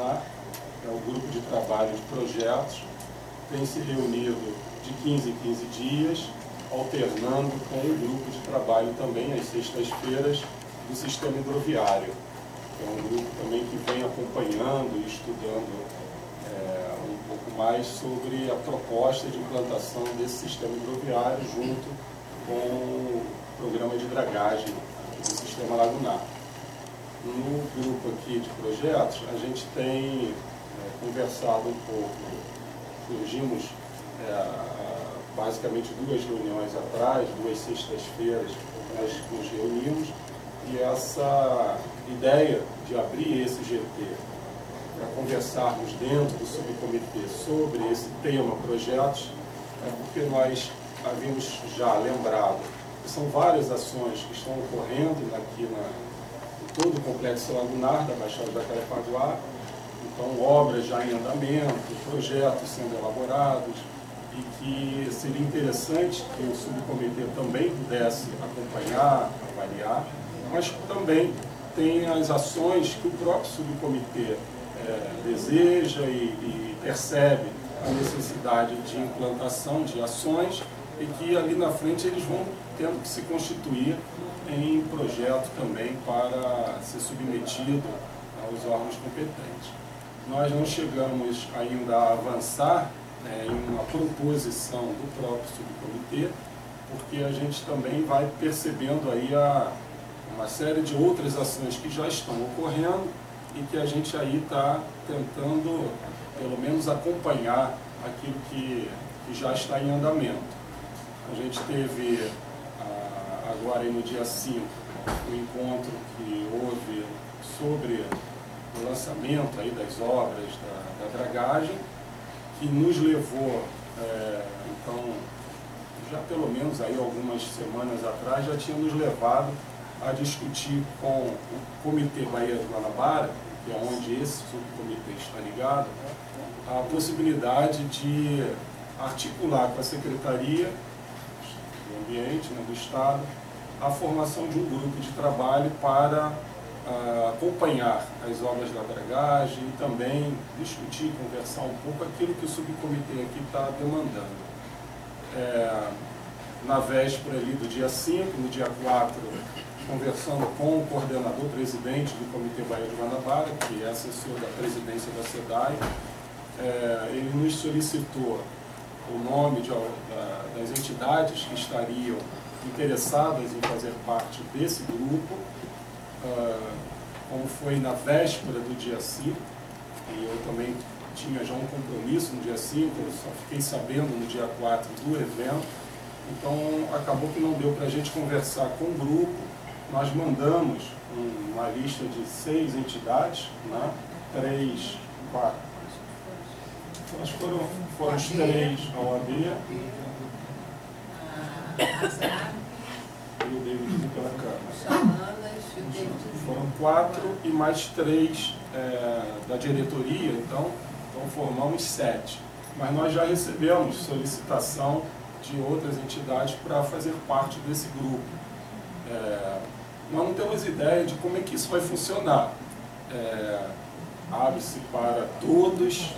Lagunar, é o grupo de trabalho de projetos, tem se reunido de 15 em 15 dias, alternando com o grupo de trabalho também às sextas-feiras do sistema hidroviário. É um grupo também que vem acompanhando e estudando um pouco mais sobre a proposta de implantação desse sistema hidroviário junto com o programa de dragagem do sistema lagunar. No grupo aqui de projetos, a gente tem conversado um pouco, surgimos basicamente 2 reuniões atrás, 2 sextas-feiras, nós nos reunimos, e essa ideia de abrir esse GT para conversarmos dentro do subcomitê sobre esse tema projetos, é porque nós havíamos já lembrado que são várias ações que estão ocorrendo aqui em todo o complexo lagunar da Baixada do Jacarepaguá. Então, obras já em andamento, projetos sendo elaborados, e que seria interessante que o subcomitê também pudesse acompanhar, avaliar, mas também tem as ações que o próprio subcomitê deseja e percebe a necessidade de implantação de ações e que ali na frente eles vão tendo que se constituir em projeto também para ser submetido aos órgãos competentes. Nós não chegamos ainda a avançar em uma proposição do próprio subcomitê, porque a gente também vai percebendo aí uma série de outras ações que já estão ocorrendo e que a gente aí está tentando, pelo menos, acompanhar aquilo que já está em andamento. A gente teve, agora aí no dia 5, o encontro que houve sobre o lançamento aí das obras da dragagem, que nos levou, então, já pelo menos aí algumas semanas atrás, já tinha nos levado a discutir com o Comitê Baía do Guanabara, que é onde esse subcomitê está ligado, a possibilidade de articular com a Secretaria do Ambiente, do Estado, a formação de um grupo de trabalho para acompanhar as obras da dragagem e também discutir, conversar um pouco aquilo que o subcomitê aqui está demandando. Na véspera ali do dia 5, no dia 4, conversando com o coordenador presidente do Comitê Baía de Guanabara, que é assessor da presidência da SEDAI, ele nos solicitou o nome das entidades que estariam interessadas em fazer parte desse grupo, como foi na véspera do dia 5, e eu também tinha já um compromisso no dia 5, eu só fiquei sabendo no dia 4 do evento, então acabou que não deu para a gente conversar com o grupo. Nós mandamos uma lista de 6 entidades, 3, 4, acho que foram os 3 a OAB, e o David pela Câmara. Foram 4 e mais 3 da diretoria, então formamos 7. Mas nós já recebemos solicitação de outras entidades para fazer parte desse grupo. Nós não temos ideia de como é que isso vai funcionar. Abre-se para todos,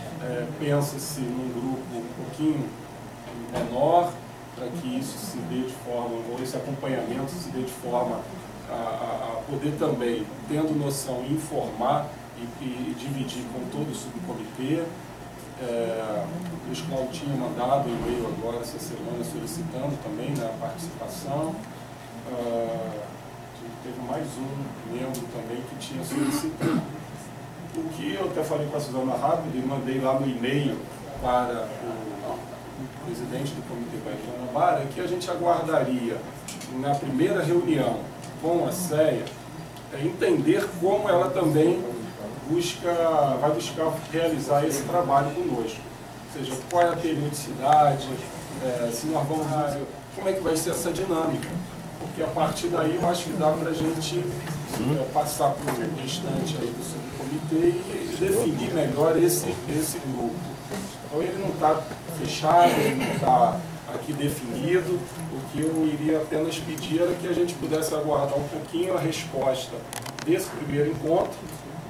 pensa-se num grupo um pouquinho menor, para que isso se dê de forma, ou esse acompanhamento se dê de forma a poder também, tendo noção, informar e dividir com todo o subcomitê. O Luiz Cláudio tinha mandado um e-mail agora, essa semana, solicitando também a participação. Teve mais um membro também que tinha solicitado. O que eu até falei com a Suzana rápido e mandei lá no e-mail para o presidente do Comitê Baía de Guanabara, é que a gente aguardaria, na primeira reunião com a SEA, entender como ela também vai buscar realizar esse trabalho conosco. Ou seja, qual é a periodicidade, se nós vamos fazer, como é que vai ser essa dinâmica. Porque a partir daí eu acho que dá para a gente passar para o restante aí do subcomitê e definir melhor esse grupo. Então ele não está fechado, ele não está aqui definido. O que eu iria apenas pedir era que a gente pudesse aguardar um pouquinho a resposta desse primeiro encontro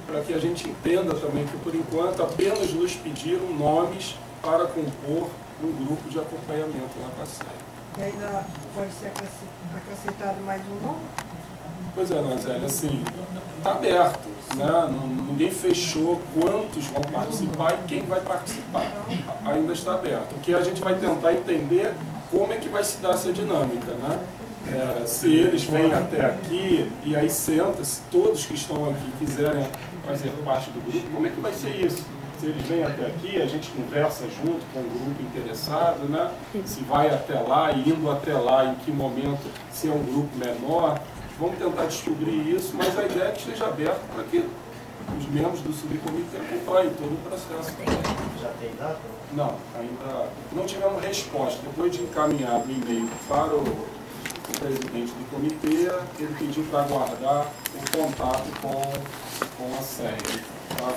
para que a gente entenda também que, por enquanto, apenas nos pediram nomes para compor um grupo de acompanhamento lá com a SEI. E ainda pode ser acrescentado mais um nome? Pois é, Nanzélia, assim, está aberto, né? Ninguém fechou quantos vão participar e quem vai participar. Ainda está aberto. O que a gente vai tentar entender como é que vai se dar essa dinâmica, né? Se eles vêm até aqui e aí senta, se todos que estão aqui quiserem fazer parte do grupo, como é que vai ser isso? Se eles vêm até aqui, a gente conversa junto com o grupo interessado, né? Se vai até lá e indo até lá, em que momento, se é um grupo menor. Vamos tentar descobrir isso, mas a ideia é que esteja aberto para que os membros do subcomitê acompanhem todo o processo. Já tem data? Não, ainda não tivemos resposta. Depois de encaminhar o e-mail para o presidente do comitê, ele pediu para aguardar o contato com a SEI, tá?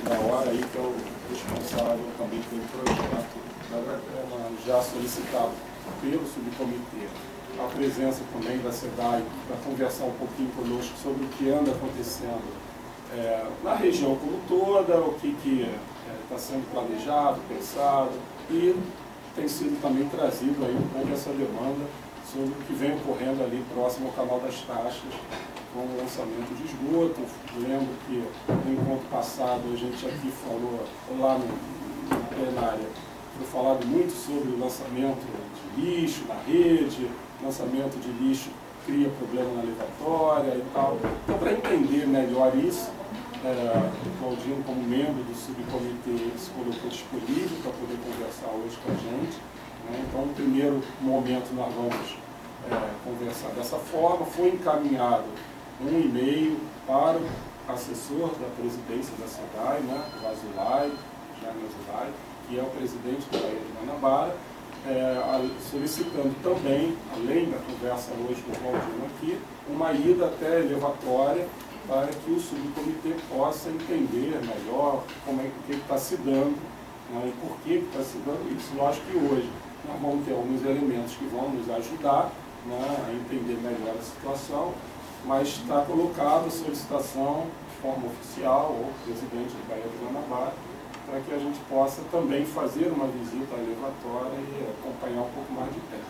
Da hora aí que é o responsável também pelo projeto, já solicitado pelo subcomitê. A presença também da SEDAI para conversar um pouquinho conosco sobre o que anda acontecendo na região como toda, o que está sendo planejado, pensado, e tem sido também trazido aí um pouco essa demanda sobre o que vem ocorrendo ali próximo ao Canal das Taxas, com o lançamento de esgoto. Lembro que no encontro passado a gente aqui falou, lá na plenária, foi falado muito sobre o lançamento de lixo na rede, lançamento de lixo cria problema na levatória e tal. Então, para entender melhor isso, o Claudinho, como membro do subcomitê, se colocou disponível para poder conversar hoje com a gente, né? Então, no primeiro momento, nós vamos conversar dessa forma. Foi encaminhado um e-mail para o assessor da presidência da SEDAI, né? O Azulay, Jaime Azulay, que é o presidente da Baía de Guanabara, solicitando também, além da conversa hoje com o Claudinho aqui, uma ida até elevatória para que o subcomitê possa entender melhor como é que está se dando, né, e por que está se dando isso. Eu acho que hoje nós vamos ter alguns elementos que vão nos ajudar, né, a entender melhor a situação, mas está colocada a solicitação de forma oficial ao presidente da Baía de Guanabara, para que a gente possa também fazer uma visita à elevatória e acompanhar um pouco mais de perto.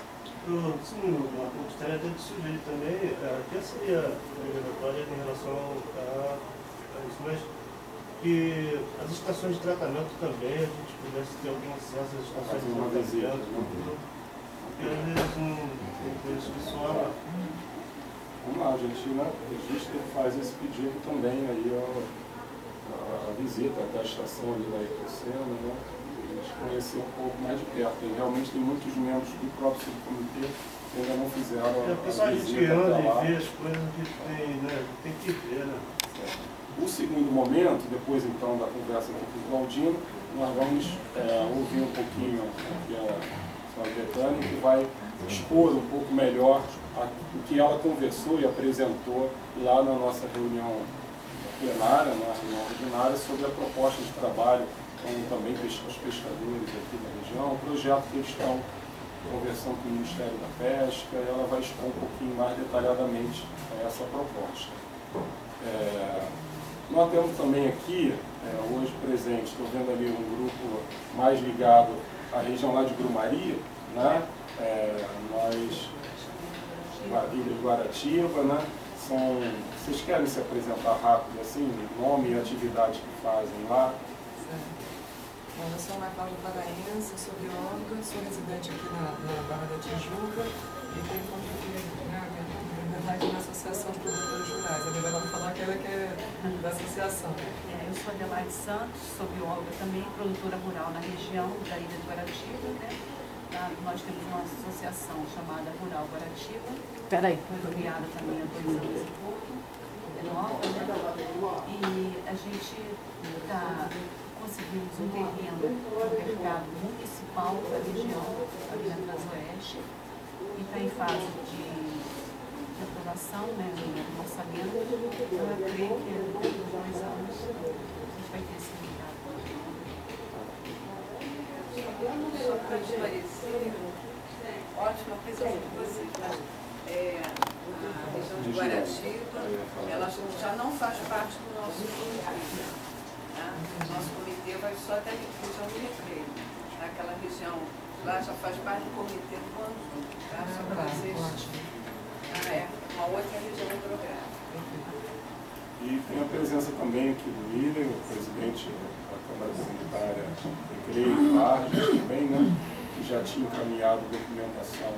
Sim, eu gostaria até de sugerir também, que seria obrigatória em relação a isso, mas que as estações de tratamento também, a gente pudesse ter algum acesso às estações de tratamento, porque às vezes não conheço pessoal. Vamos lá, a gente registra e faz esse pedido também aí, a visita da estação ali da Ecocena, né? A gente conhecer um pouco mais de perto. E realmente tem muitos membros do próprio subcomitê que ainda não fizeram a visita. A gente anda e vê as coisas que tem que ver, né? O segundo momento, depois então da conversa aqui com o Claudinho, nós vamos ouvir um pouquinho aqui a senhora Betânia, que vai expor um pouco melhor o que ela conversou e apresentou lá na nossa reunião plenária, na reunião ordinária, sobre a proposta de trabalho com também os pescadores aqui da região, o projeto que eles estão conversando com o Ministério da Pesca, e ela vai expor um pouquinho mais detalhadamente essa proposta. Nós temos também aqui, hoje presente, estou vendo ali um grupo mais ligado à região lá de Grumari, né? Ilha de Guaratiba, né? Vocês querem se apresentar rápido, assim, nome e atividade que fazem lá? Bom, eu sou Ana Cláudia Paraense, sou bióloga, sou residente aqui na Barra da Tijuca e tenho na verdade na Associação de Produtores Rurais. A Adelaide vai falar que ela que é da associação. Eu sou Adelaide Santos, sou bióloga também, produtora rural na região da Ilha de Guaratiba, né? Nós temos uma associação chamada Rural Guaratiba. Foi criada também há 2 anos e pouco, é nova, né? E a gente conseguimos um terreno no mercado municipal da região, ali na Transoeste, e está em fase de aprovação, né, no orçamento. Então eu creio que dentro de 2 anos a gente vai ter esse mercado. Só para esclarecer, ótima apresentação de vocês. A região de Guaratiba, ela já não faz parte do nosso comitê. Tá? O nosso comitê vai só até a região do Recreio. Naquela região lá já faz parte do comitê do conjunto. Tá? Só para vocês. É uma outra região hidrográfica. E tem a presença também aqui do William, o presidente da Câmara Comunitária Recreio, Vargas também, né? Que já tinha encaminhado documentação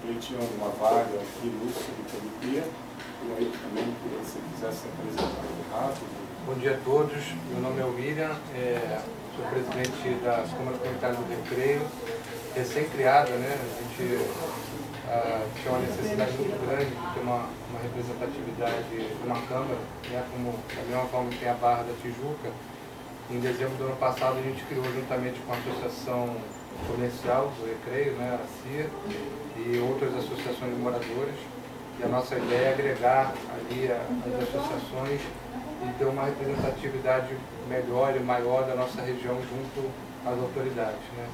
pleiteando uma vaga aqui no subcomitê. E aí também, se você quisesse se apresentar rápido. Bom dia a todos, meu nome é William, sou presidente da Câmara Comunitária do Recreio, recém-criada, né? A gente tinha uma necessidade muito grande de ter uma representatividade de uma Câmara, né? Como da mesma forma que tem a Barra da Tijuca. Em dezembro do ano passado a gente criou juntamente com a Associação Comercial do Recreio, né? A CIA, e outras associações de moradores. E a nossa ideia é agregar ali as associações e ter uma representatividade melhor e maior da nossa região junto às autoridades, né?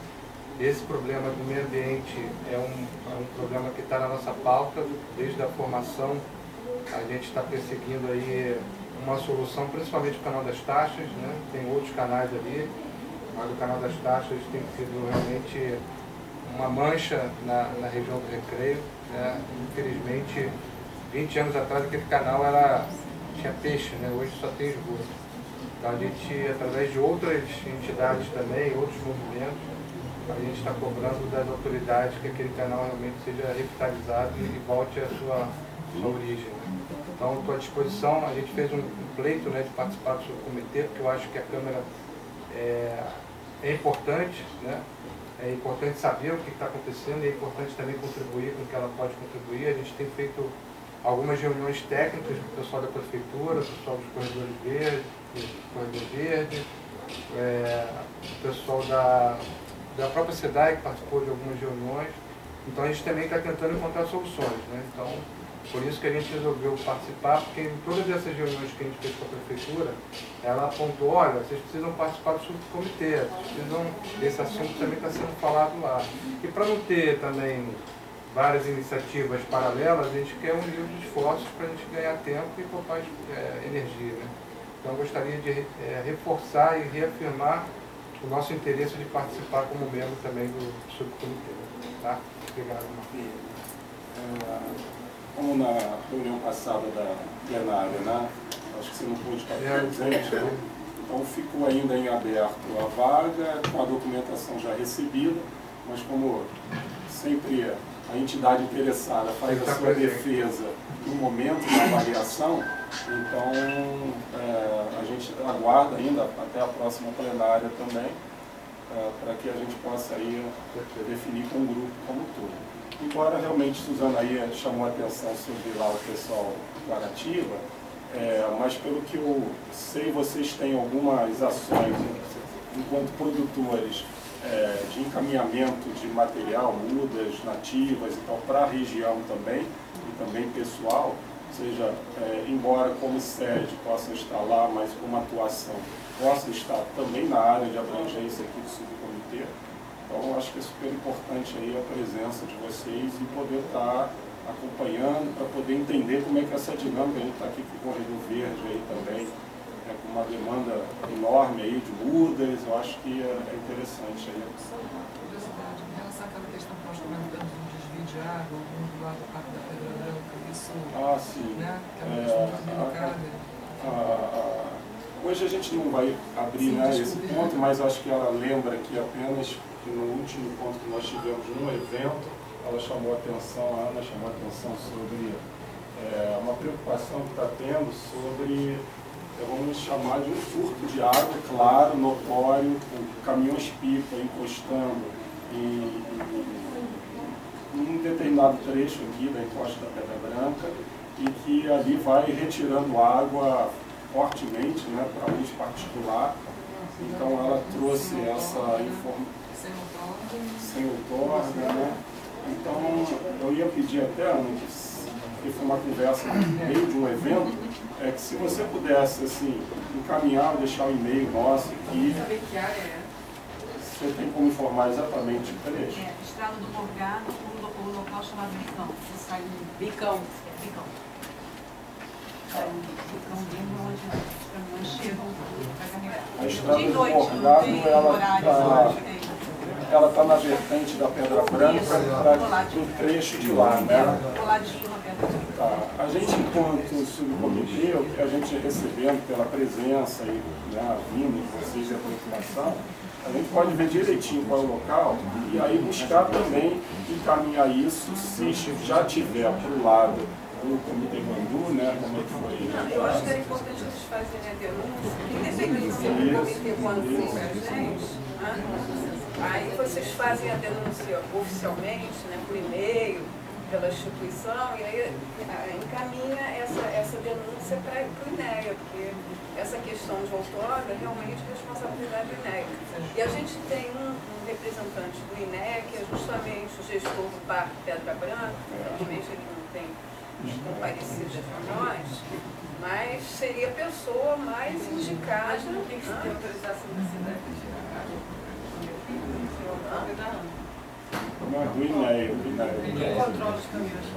Esse problema do meio ambiente é um problema que está na nossa pauta desde a formação. A gente está perseguindo aí uma solução, principalmente o canal das taxas, né? Tem outros canais ali, mas o canal das taxas tem sido realmente uma mancha na região do Recreio, né? Infelizmente, 20 anos atrás aquele canal tinha peixe, né? Hoje só tem esgoto. Então a gente, através de outras entidades também, outros movimentos, a gente está cobrando das autoridades que aquele canal realmente seja revitalizado e volte à sua origem, né? Então estou à disposição. A gente fez um pleito, né, de participar do subcomitê, porque eu acho que a Câmara é importante, né? É importante saber o que está acontecendo e é importante também contribuir com o que ela pode contribuir. A gente tem feito algumas reuniões técnicas com o pessoal da Prefeitura, o pessoal dos Corredores Verdes, Corredor Verde, o pessoal da própria SEDAI, que participou de algumas reuniões. Então a gente também está tentando encontrar soluções, né? Então, por isso que a gente resolveu participar, porque em todas essas reuniões que a gente fez com a Prefeitura, ela apontou, olha, vocês precisam participar do subcomitê, esse assunto também está sendo falado lá. E para não ter também várias iniciativas paralelas, a gente quer unir os esforços para a gente ganhar tempo e poupar energia, né? Então eu gostaria de reforçar e reafirmar o nosso interesse de participar como membro também do subcomitê. Tá? Obrigado, Marcos. Como na reunião passada da plenária, né? Acho que você não pôde estar presente, né? Então ficou ainda em aberto a vaga, com a documentação já recebida, mas como sempre a entidade interessada faz a sua defesa no momento da avaliação, então a gente aguarda ainda até a próxima plenária também, para que a gente possa aí definir com o grupo como todo. Embora realmente Suzana aí chamou a atenção sobre lá o pessoal Guaratiba, mas pelo que eu sei, vocês têm algumas ações enquanto produtores de encaminhamento de material, mudas nativas e tal, para a região também, e também pessoal, ou seja, embora como sede possa estar lá, mas como atuação possa estar também na área de abrangência aqui do subcomitê. Então, acho que é super importante aí a presença de vocês e poder estar acompanhando, para poder entender como é que essa dinâmica, a gente está aqui com o Corredor Verde aí também, com uma demanda enorme aí de mudas, eu acho que é interessante aí. Só uma curiosidade, em relação àquela questão que nós comentamos do desvio de água, do lado do Parque da Pedra Branca, isso, sim. Né, que é uma questão muito delicada. Hoje a gente não vai abrir, né, esse ponto, mas acho que ela lembra aqui apenas que no último ponto que nós tivemos num evento, ela chamou a atenção, a Ana chamou a atenção sobre uma preocupação que está tendo sobre, vamos chamar de um furto de água, claro, notório, com caminhões-pipa encostando em um determinado trecho aqui da encosta da Pedra Branca, e que ali vai retirando água fortemente, né, para uso particular. Então ela trouxe essa informação sem outorga, né? Então eu ia pedir até, que foi uma conversa no meio de um evento, que se você pudesse assim, encaminhar, deixar o e-mail nosso aqui. Você tem como informar exatamente o trecho? Estrada do Morgado, o local chamado bicão, você sai um Bicão. bicão. Sai um bicão bem longe, as caminhões chegam para carregar. A estrada De do noite, não Morgado, tem ela está na vertente da Pedra Branca para o trecho de lá, né? Coladinho na pedra. Tá. A gente, enquanto subcomitê, a gente recebendo pela presença e a vinda de vocês e a preocupação, a gente pode ver direitinho qual é o local e aí buscar também encaminhar isso, se já tiver para o lado do Comitê Bandu, né, como é que foi. Eu acho que era importante eles fazerem a denúncia, independente se o Comitê Bandu é a gente, né? Aí vocês fazem a denúncia oficialmente, né, por e-mail, pela instituição, e aí encaminha essa denúncia para o INEA, porque essa questão de outorga realmente é responsabilidade do INEA. E a gente tem um representante do INEA, que é justamente o gestor do Parque Pedra Branca, infelizmente ele não tem comparecido a nós, mas seria a pessoa mais indicada. Mas não tem que ter autorização da cidade de tirar Não, do INEA. controle dos caminhões.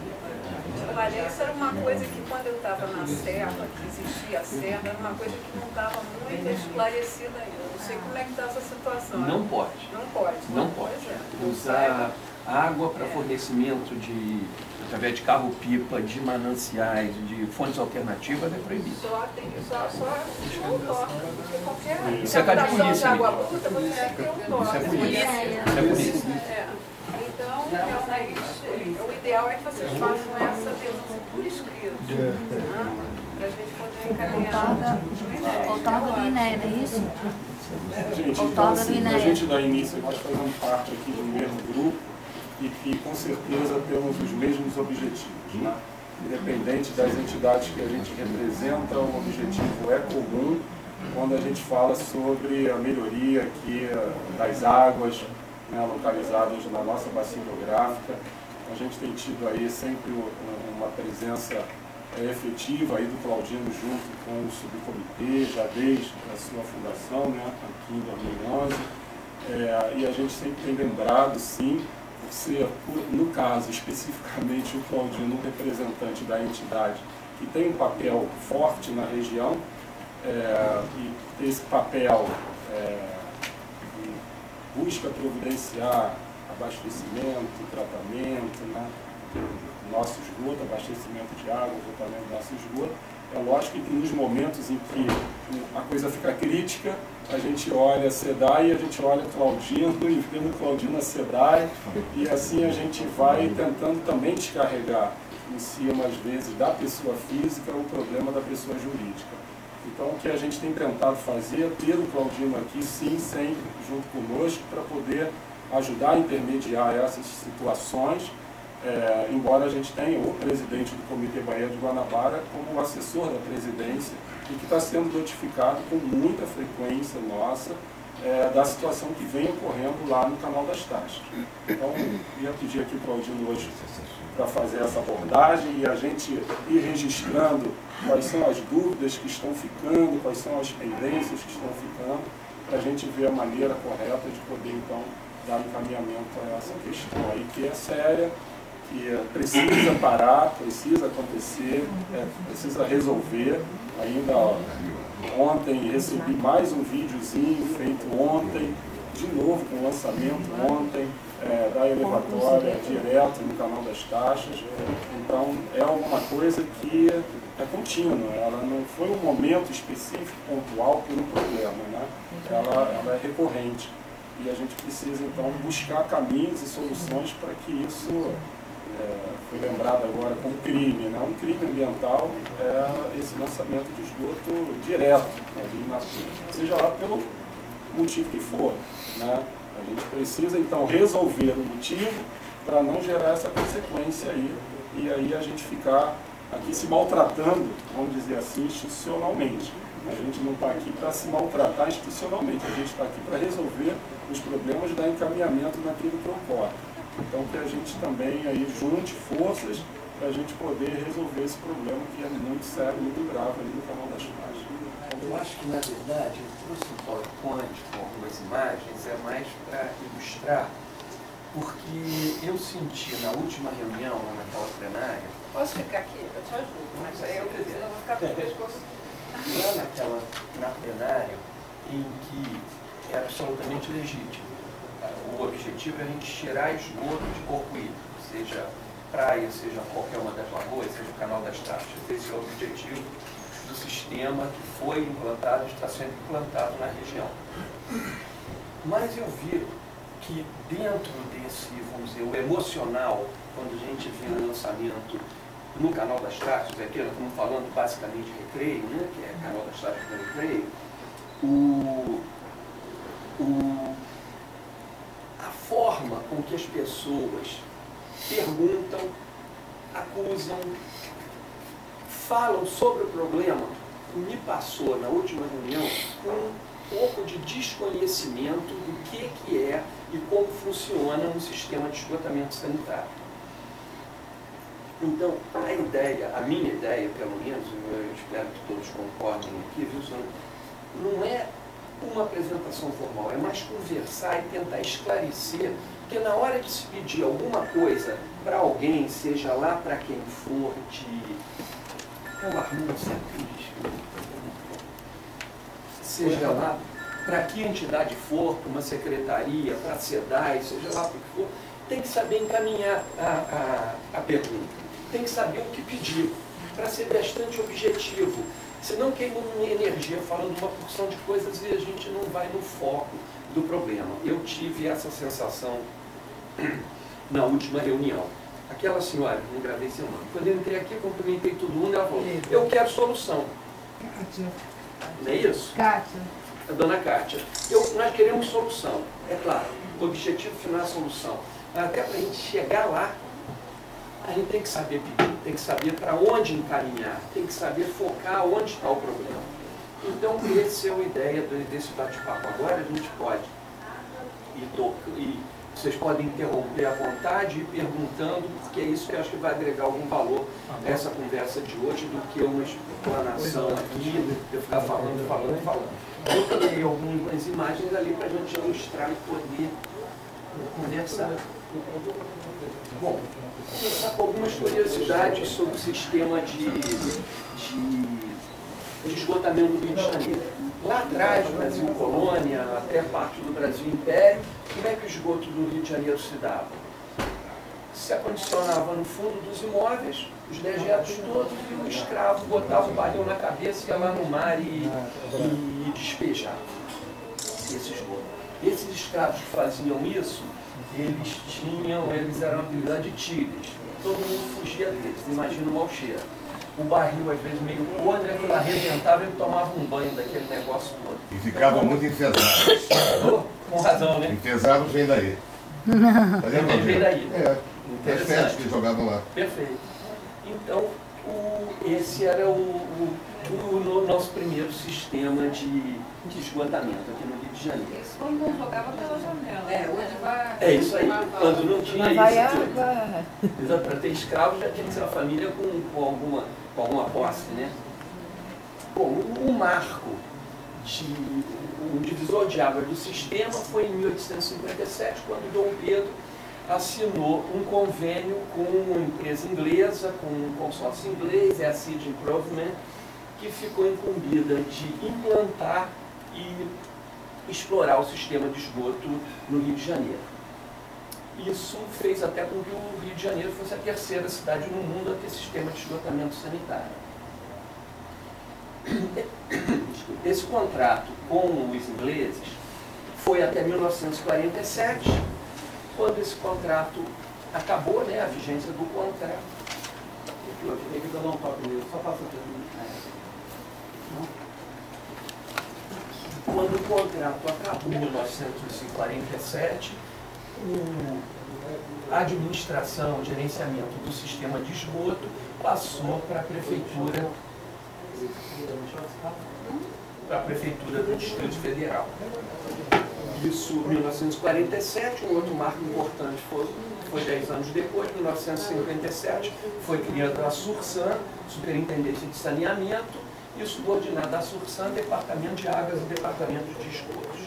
Olha, isso era uma coisa que quando eu estava na Serra, que existia a Serra, era uma coisa que não estava muito esclarecida ainda. Não sei como é que está essa situação. Não pode. Não pode. Não pode. Usar água para fornecimento através de carro-pipa, de mananciais, de fontes alternativas é proibido. Só não toca, porque qualquer Isso é caso de polícia. de água bruta, você tem que ter um toque. Isso é polícia. Isso é polícia. Então, realmente, o ideal é que vocês façam essa denúncia por escrito, para a gente poder encaminhar. Outorga do INEA, não é isso? Gente, então, assim, a gente dá início, nós fazemos parte aqui do mesmo grupo e que com certeza temos os mesmos objetivos, né? Independente das entidades que a gente representa, o objetivo é comum quando a gente fala sobre a melhoria aqui das águas, né, localizadas na nossa bacia hidrográfica. A gente tem tido aí sempre uma presença efetiva aí do Claudino junto com o subcomitê, já desde a sua fundação, né, aqui em 2011. E a gente sempre tem lembrado, sim, por ser, no caso especificamente, o Claudino, representante da entidade, que tem um papel forte na região, e esse papel busca providenciar abastecimento, tratamento, né, do nosso esgoto, abastecimento de água, tratamento do nosso esgoto. É lógico que nos momentos em que a coisa fica crítica, a gente olha a SEDAI, a gente olha Claudino e vendo Claudino a SEDAI, e assim a gente vai tentando também descarregar em cima, às vezes, da pessoa física o problema da pessoa jurídica. Então, o que a gente tem tentado fazer é ter o Claudino aqui, sim, sempre junto conosco, para poder ajudar a intermediar essas situações, embora a gente tenha o presidente do Comitê Baía de Guanabara como assessor da presidência e que está sendo notificado com muita frequência nossa da situação que vem ocorrendo lá no Canal das Taxas. Então, ia pedir aqui para o Claudino hoje para fazer essa abordagem e a gente ir registrando quais são as dúvidas que estão ficando, quais são as pendências que estão ficando, para a gente ver a maneira correta de poder, então, dar encaminhamento a essa questão aí, que é séria, que precisa parar, precisa acontecer, precisa resolver. Ainda ontem recebi mais um videozinho feito ontem, de novo com o lançamento ontem, da elevatória direto no Canal das Taxas. Então é alguma coisa que é contínua, ela não foi um momento específico, pontual, por um problema, né? Ela é recorrente. E a gente precisa, então, buscar caminhos e soluções para que isso, foi lembrado agora como crime, né? Um crime ambiental é esse lançamento de esgoto direto, seja lá pelo motivo que for, né? A gente precisa, então, resolver o motivo para não gerar essa consequência aí, e aí a gente ficar aqui se maltratando, vamos dizer assim, institucionalmente. A gente não está aqui para se maltratar institucionalmente, a gente está aqui para resolver os problemas e dar encaminhamento naquilo que ocorre. Então que a gente também aí junte forças para a gente poder resolver esse problema que é muito sério, muito grave ali no Canal das Taxas. Eu acho que, na verdade, eu trouxe um PowerPoint com algumas imagens, é mais para ilustrar porque eu senti na última reunião, lá naquela plenária... Posso ficar aqui? Eu te ajudo, mas aí eu não vou ficar com o pescoço. Lá na plenária, em que era absolutamente legítimo. O objetivo é a gente tirar esgoto de corpo hídrico, seja praia, seja qualquer uma das lagoas, seja o canal das taxas. Esse é o objetivo do sistema que foi implantado e está sendo implantado na região. Mas eu vi que dentro desse, vamos dizer, o emocional, quando a gente vê o lançamento no canal das taxas, aqui nós estamos falando basicamente de Recreio, né, que é canal das taxas do Recreio, a forma com que as pessoas perguntam, acusam, falam sobre o problema, me passou na última reunião com um pouco de desconhecimento do que é e como funciona um sistema de esgotamento sanitário. Então, a minha ideia, pelo menos, eu espero que todos concordem aqui, viu, senhor? Não é uma apresentação formal, é mais conversar e tentar esclarecer, porque na hora de se pedir alguma coisa para alguém, seja lá para quem for, seja lá para que entidade for, para uma secretaria, para a SEDAI, seja lá para o que for, tem que saber encaminhar a pergunta, tem que saber o que pedir, para ser bastante objetivo. Senão queima energia falando uma porção de coisas e a gente não vai no foco do problema. Eu tive essa sensação na última reunião. Aquela senhora, não gravei seu nome, quando eu entrei aqui, cumprimentei todo mundo, ela falou, eu quero solução. Não é isso? Kátia. A dona Kátia. Nós queremos solução, é claro. O objetivo final é a solução. Mas até para a gente chegar lá, a gente tem que saber pedir, tem que saber para onde encaminhar, tem que saber focar onde está o problema. Então, essa é a ideia desse bate-papo. Agora a gente pode vocês podem interromper à vontade e ir perguntando, porque é isso que eu acho que vai agregar algum valor a essa conversa de hoje, do que uma explanação aqui, eu ficar falando. Eu criei algumas imagens ali para a gente ilustrar e poder conversar. Bom, vou começar com algumas curiosidades sobre o sistema de esgotamento do Rio de Janeiro. Lá atrás, no Brasil Colônia, até parte do Brasil Império, como é que o esgoto do Rio de Janeiro se dava? Se acondicionava no fundo dos imóveis, os dejetos todos, e o escravo botava o barril na cabeça, ia lá no mar e despejava esse esgoto. Esses escravos que faziam isso, eles eram apelidados de tigres. Todo mundo fugia deles, imagina o mau cheiro. O barril, às vezes, meio podre, aquilo arrebentava e ele tomava um banho daquele negócio todo. E ficava muito enfesado. Com razão, né? Enfesado vem daí. Vem daí. As festas que jogavam lá. Perfeito. Então, esse era o nosso primeiro sistema de esgotamento aqui no Rio de Janeiro. Todo mundo jogava pela janela. Hoje vai... É isso aí. Quando não tinha isso. Exato, para ter escravo já tinha que ser uma família com alguma posse, né? Bom, o marco, o divisor de água do sistema foi em 1857, quando Dom Pedro assinou um convênio com uma empresa inglesa, com um consórcio inglês, a Acid Improvement, que ficou incumbida de implantar e explorar o sistema de esgoto no Rio de Janeiro. Isso fez até com que o Rio de Janeiro fosse a terceira cidade no mundo a ter sistema de esgotamento sanitário. Esse contrato com os ingleses foi até 1947, quando esse contrato acabou, né, a vigência do contrato. Eu tenho que dar um toque nele, só passa quando o contrato acabou em 1947, a administração, o gerenciamento do sistema de esgoto passou para a prefeitura do Distrito Federal. Isso em 1947, um outro marco importante foi 10 anos depois, em 1957, foi criada a Sursan, Superintendência de Saneamento, e subordinada à Sursan, Departamento de Águas e Departamento de Esgotos.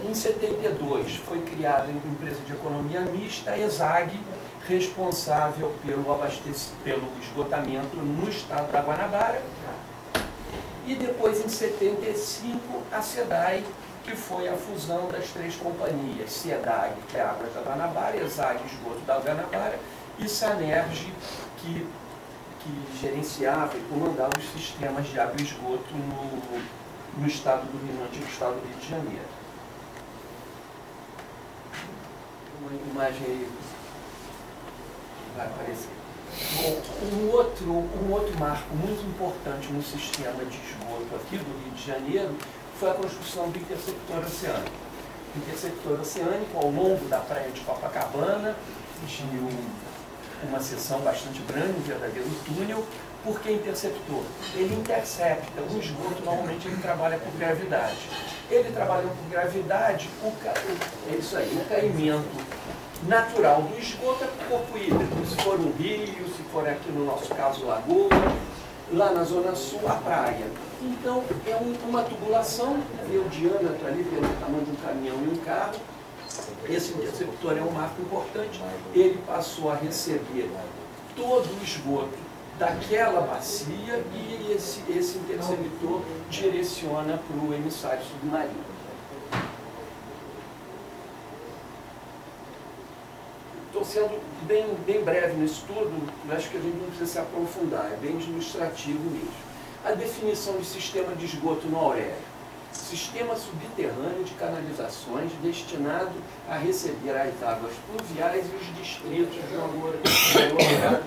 Em 72 foi criada a empresa de economia mista, a ESAG, responsável pelo esgotamento no estado da Guanabara. E depois, em 75, a SEDAI, que foi a fusão das três companhias, SEDAG, que é Águas da Guanabara, ESAG, Esgoto da Guanabara, e SANERJ, que gerenciava e comandava os sistemas de água e esgoto no estado do Rio, no antigo estado do Rio de Janeiro. Uma imagem aí vai aparecer. Bom, um outro marco muito importante no sistema de esgoto aqui do Rio de Janeiro foi a construção do interceptor oceânico. O interceptor oceânico, ao longo da praia de Copacabana, de uma seção bastante grande, um verdadeiro túnel. Por que interceptor? Ele intercepta o esgoto, normalmente ele trabalha por gravidade. Ele trabalhando por gravidade, é isso aí, o caimento natural do esgoto é para o corpo hídrico. Se for um rio, se for aqui no nosso caso lagoa, lá na zona sul a praia. Então é uma tubulação, vê o diâmetro ali, pelo tamanho de um caminhão e um carro. Esse interceptor é um marco importante. Ele passou a receber todo o esgoto daquela bacia e esse interceptor direciona para o emissário submarino. Estou sendo bem breve no estudo, acho que a gente não precisa se aprofundar, é bem ilustrativo mesmo. A definição de sistema de esgoto no Aurélio. Sistema subterrâneo de canalizações destinado a receber as águas pluviais e os distritos de um aglomerado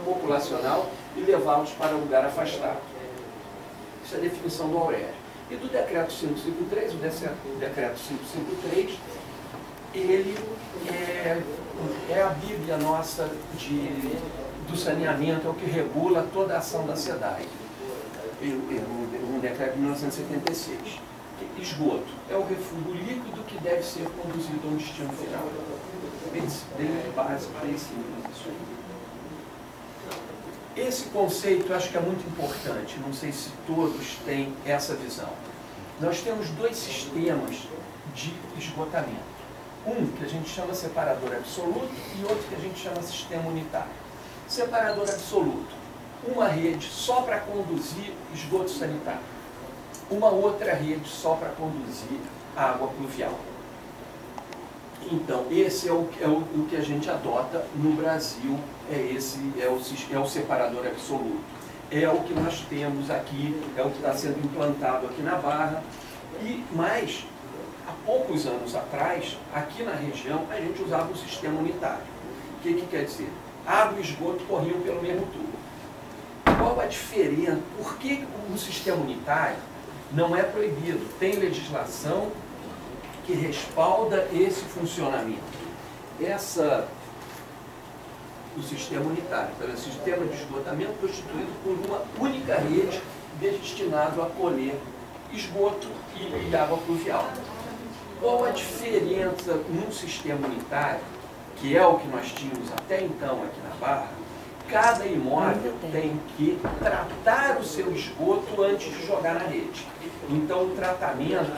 populacional e levá-los para lugar afastado. Essa é a definição do Aurélio. E do decreto 553, o decreto 553, ele é a bíblia nossa do saneamento, é o que regula toda a ação da SEDAI. Um decreto de 1976. Esgoto é o refúgio líquido que deve ser conduzido a um destino final. Bem básico, bem simples isso aí. Esse conceito eu acho que é muito importante, não sei se todos têm essa visão. Nós temos dois sistemas de esgotamento. Um que a gente chama separador absoluto e outro que a gente chama sistema unitário. Separador absoluto. Uma rede só para conduzir esgoto sanitário, uma outra rede só para conduzir água pluvial. Então, esse é o que a gente adota no Brasil, é o separador absoluto. É o que nós temos aqui, é o que está sendo implantado aqui na Barra. Mas, há poucos anos atrás, aqui na região, a gente usava o sistema unitário. O que quer dizer? Água e esgoto corriam pelo mesmo tubo. Qual a diferença? Por que o sistema unitário não é proibido? Tem legislação que respalda esse funcionamento. O sistema unitário, então, é o sistema de esgotamento constituído por uma única rede destinado a colher esgoto e água pluvial. Qual a diferença num sistema unitário, que é o que nós tínhamos até então aqui na Barra? Cada imóvel tem que tratar o seu esgoto antes de jogar na rede. Então, o tratamento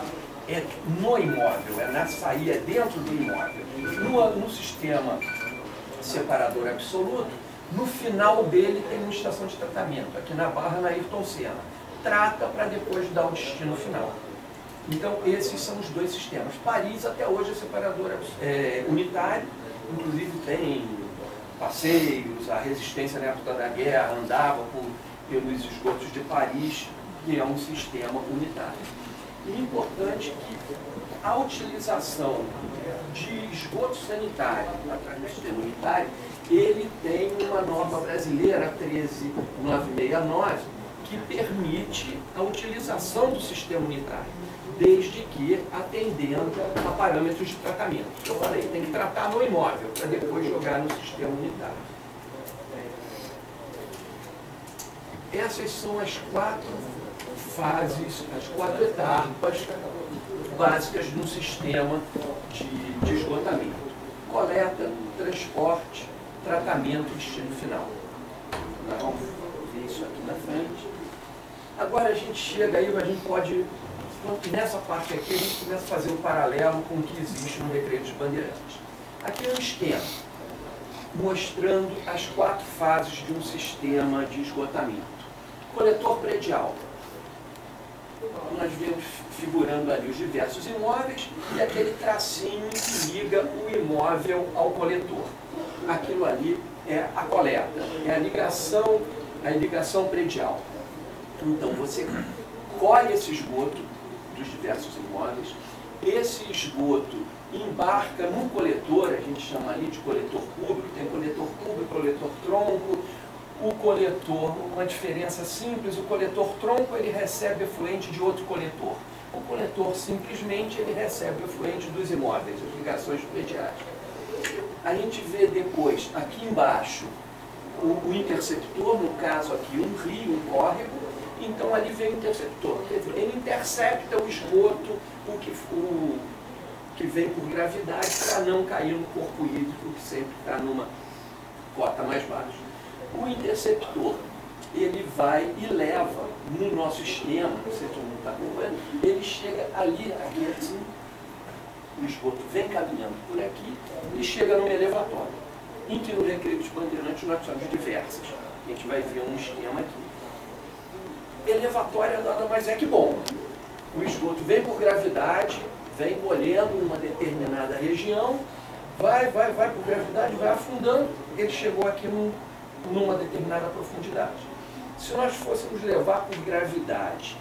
é no imóvel, é na saída, é dentro do imóvel. No sistema separador absoluto, no final dele tem uma estação de tratamento. Aqui na Barra, na Ayrton Senna. Trata para depois dar o destino final. Então, esses são os dois sistemas. Paris, até hoje, é separador unitário. Inclusive, tem passeios, a resistência na época da guerra andava pelos esgotos de Paris, que é um sistema unitário. E é importante que a utilização de esgoto sanitário através do sistema unitário, ele tem uma norma brasileira, 13969, que permite a utilização do sistema unitário, desde que atendendo a parâmetros de tratamento. Eu falei, tem que tratar no imóvel, para depois jogar no sistema unitário. Essas são as 4 fases, as 4 etapas básicas no sistema de esgotamento. Coleta, transporte, tratamento e destino final. Nós vamos ver isso aqui na frente. Agora a gente chega aí, a gente pode, nessa parte aqui, a gente começa a fazer um paralelo com o que existe no Recreio dos Bandeirantes. Aqui é um esquema mostrando as 4 fases de um sistema de esgotamento. Coletor predial. Nós vemos figurando ali os diversos imóveis e aquele tracinho que liga o imóvel ao coletor. Aquilo ali é a coleta, é a ligação predial. Então você colhe esse esgoto dos diversos imóveis, esse esgoto embarca num coletor, a gente chama ali de coletor público, tem coletor público, coletor tronco. O coletor, uma diferença simples, o coletor tronco ele recebe efluente de outro coletor. O coletor simplesmente ele recebe efluente dos imóveis, as ligações prediais. A gente vê depois, aqui embaixo, o interceptor, no caso aqui um rio, um córrego, então ali vem o interceptor. Quer dizer, ele intercepta o esgoto, o que vem por gravidade, para não cair no corpo hídrico, que sempre está numa cota mais baixa. O interceptor, ele vai e leva no nosso esquema, você não está acompanhando, ele chega ali, aqui assim, o esgoto vem caminhando por aqui e chega num elevatório. Em que no Recreio dos Bandeirantes nós temos diversas. A gente vai ver um esquema aqui. Elevatória nada mais é que bomba. O esgoto vem por gravidade, vem colhendo numa determinada região, vai por gravidade, vai afundando, ele chegou aqui numa determinada profundidade. Se nós fôssemos levar por gravidade,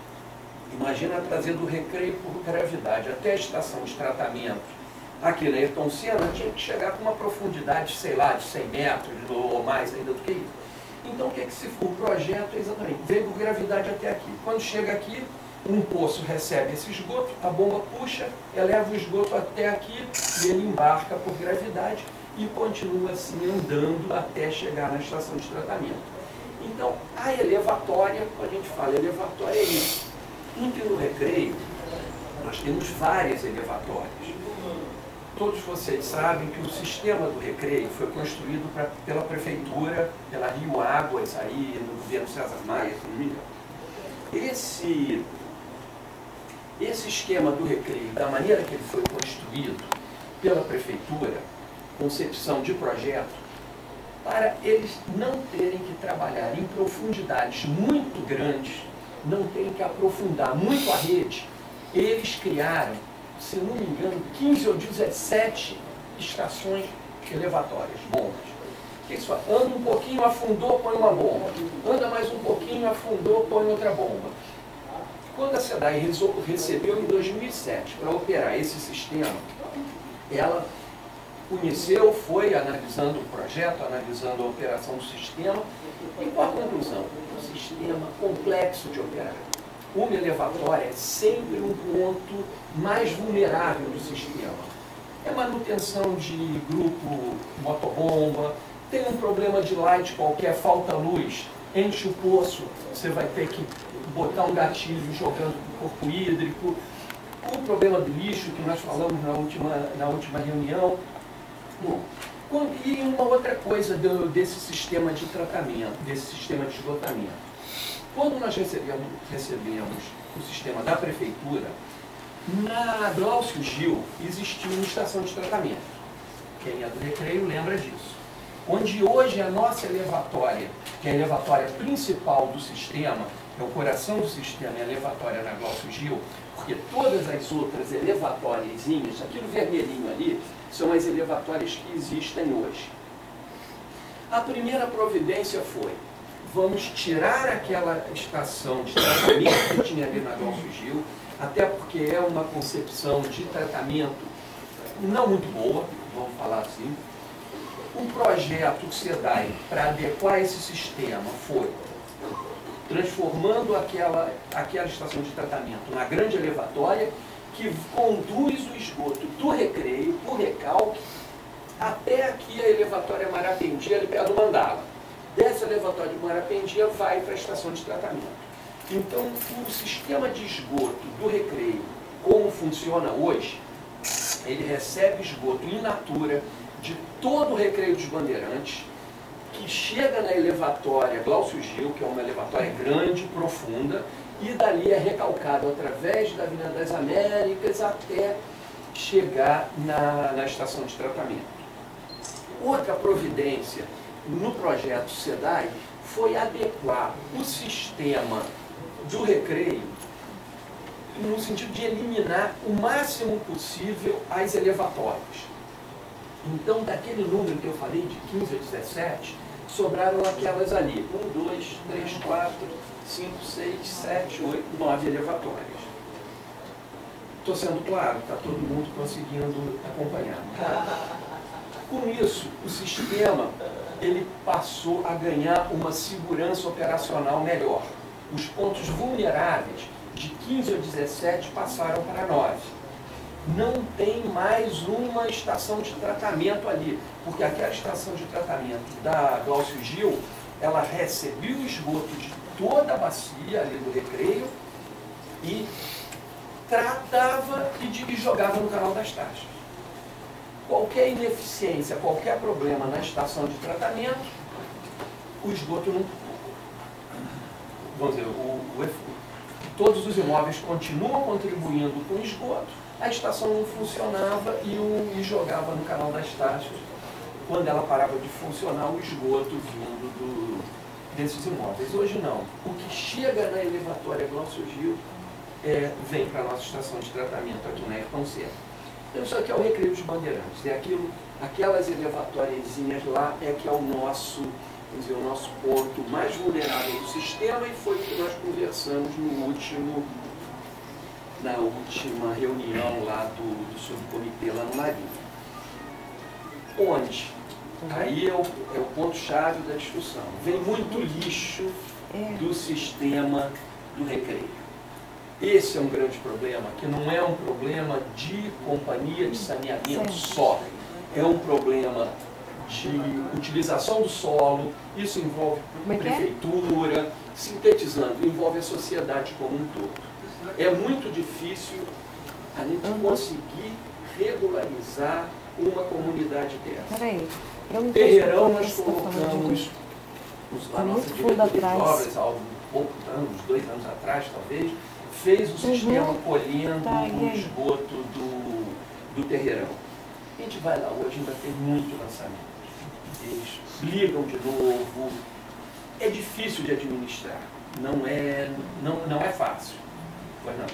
imagina trazer do Recreio por gravidade até a estação de tratamento aqui na Ayrton Senna, tinha que chegar com uma profundidade, sei lá, de 100 metros ou mais ainda do que isso. Então o projeto é exatamente, vem por gravidade até aqui. Quando chega aqui, um poço recebe esse esgoto, a bomba puxa, eleva o esgoto até aqui e ele embarca por gravidade e continua assim andando até chegar na estação de tratamento. Então, a elevatória, quando a gente fala elevatória, é isso. No Recreio, nós temos várias elevatórias. Todos vocês sabem que o sistema do Recreio foi construído pela prefeitura, pela Rio Águas, aí no governo César Maia, se não me engano. Esse esquema do Recreio, da maneira que ele foi construído pela prefeitura, concepção de projeto, para eles não terem que trabalhar em profundidades muito grandes, não terem que aprofundar muito a rede, eles criaram, se não me engano, 15 ou 17 estações elevatórias, bombas. Isso anda um pouquinho, afundou, põe uma bomba. Anda mais um pouquinho, afundou, põe outra bomba. Quando a SEDAI recebeu em 2007 para operar esse sistema, ela conheceu, foi analisando o projeto, analisando a operação do sistema, e qual a conclusão? Um sistema complexo de operar. Uma elevatória é sempre um ponto mais vulnerável do sistema. É manutenção de grupo motobomba, tem um problema de light qualquer, falta luz, enche o poço, você vai ter que botar um gatilho jogando no corpo hídrico, o problema do lixo que nós falamos na última reunião. Bom, e uma outra coisa desse sistema de tratamento, desse sistema de esgotamento. Quando nós recebemos o sistema da prefeitura, na Glaucio Gil existia uma estação de tratamento. Quem é do Recreio lembra disso. Onde hoje a nossa elevatória, que é a elevatória principal do sistema, é o coração do sistema, é a elevatória na Glaucio Gil, porque todas as outras elevatóriazinhas, aquilo vermelhinho ali, são as elevatórias que existem hoje. A primeira providência foi, vamos tirar aquela estação de tratamento que tinha ali na Glaucio Gil, até porque é uma concepção de tratamento não muito boa, vamos falar assim. O projeto SEDAI para adequar esse sistema foi transformando aquela estação de tratamento na grande elevatória que conduz o esgoto do Recreio, por recalque, até aqui a elevatória Marapendia, ali perto do Mandala. Dessa elevatória de Marapendia vai para a estação de tratamento. Então, o sistema de esgoto do Recreio, como funciona hoje, ele recebe esgoto in natura de todo o Recreio dos Bandeirantes, que chega na elevatória Glaucio Gil, que é uma elevatória grande, profunda, e dali é recalcado através da Avenida das Américas até chegar na estação de tratamento. Outra providência no projeto SEDAI foi adequar o sistema do Recreio no sentido de eliminar o máximo possível as elevatórias. Então, daquele número que eu falei, de 15 a 17, sobraram aquelas ali, 1, 2, 3, 4, 5, 6, 7, 8, 9 elevatórias. Estou sendo claro? Está todo mundo conseguindo acompanhar. Com isso, o sistema ele passou a ganhar uma segurança operacional melhor. Os pontos vulneráveis de 15 a 17 passaram para 9. Não tem mais uma estação de tratamento ali, porque aquela estação de tratamento da Glaucio Gil, ela recebia o esgoto de toda a bacia ali do Recreio e tratava e jogava no canal das Taxas. Qualquer ineficiência, qualquer problema na estação de tratamento, o esgoto não... Vamos dizer, todos os imóveis continuam contribuindo com o esgoto, a estação não funcionava e jogava no canal das Taxas. Quando ela parava de funcionar, o esgoto vindo desses imóveis. Hoje não. O que chega na elevatória Glaucio Gil vem para a nossa estação de tratamento aqui na Ayrton Senna. Então isso aqui é o Recreio dos Bandeirantes. Aquelas elevatóriazinhas lá que é o nosso, vamos dizer, o nosso ponto mais vulnerável do sistema, e foi o que nós conversamos na última reunião lá do subcomitê lá no Marinho. Onde? Aí é o ponto-chave da discussão. Vem muito lixo do sistema do Recreio. Esse é um grande problema, que não é um problema de companhia de saneamento só. É um problema de utilização do solo, isso envolve prefeitura, sintetizando, envolve a sociedade como um todo. É muito difícil a gente conseguir regularizar uma comunidade dessa. Terreirão nós colocamos a nossa diretoria de obras há poucos anos, 2 anos atrás talvez, fez o sistema colhendo o esgoto do Terreirão. A gente vai lá hoje, ainda tem muito lançamento. Eles ligam de novo. É difícil de administrar. Não é fácil. Pois não.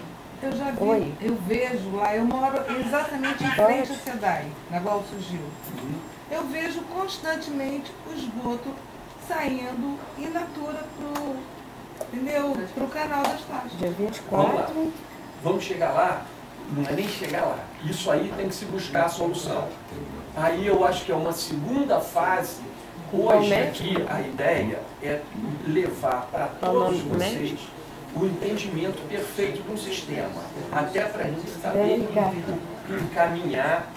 Eu já vi, eu vejo lá, eu moro exatamente em frente à SEDAI, na Glaucio Gil. Eu vejo constantemente o esgoto saindo in natura pro canal das Taxas. Dia 24. Vamos chegar lá? Não é nem chegar lá. Isso aí tem que se buscar a solução. Aí eu acho que é uma segunda fase. Hoje aqui a ideia é levar para todos vocês o entendimento perfeito do sistema, até para a gente saber encaminhar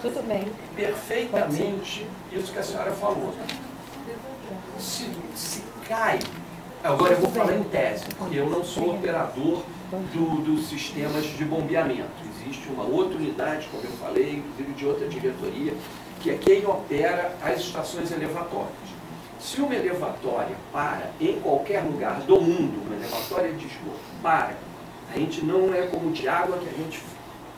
perfeitamente isso que a senhora falou. Se cai, agora eu vou falar em tese, porque eu não sou operador dos sistemas de bombeamento. Existe uma outra unidade, como eu falei, inclusive de outra diretoria, que é quem opera as estações elevatórias. Se uma elevatória para em qualquer lugar do mundo, uma elevatória de esgoto, a gente não é como de água, que a gente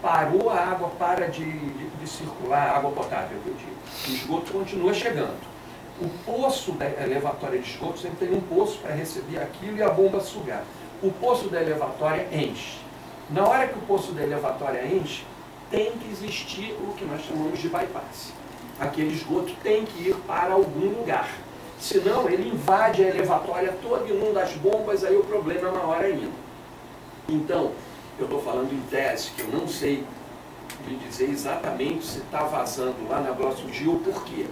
parou, a água para de circular, a água potável, que eu digo. O esgoto continua chegando. O poço da elevatória de esgoto sempre tem um poço para receber aquilo e a bomba sugar. O poço da elevatória enche. Na hora que o poço da elevatória enche, tem que existir o que nós chamamos de bypass. Aquele esgoto tem que ir para algum lugar. Senão ele invade a elevatória toda, inunda as bombas, aí o problema é maior ainda. Então, eu estou falando em tese, que eu não sei lhe dizer exatamente se está vazando lá na Glaucio Gil, por quê.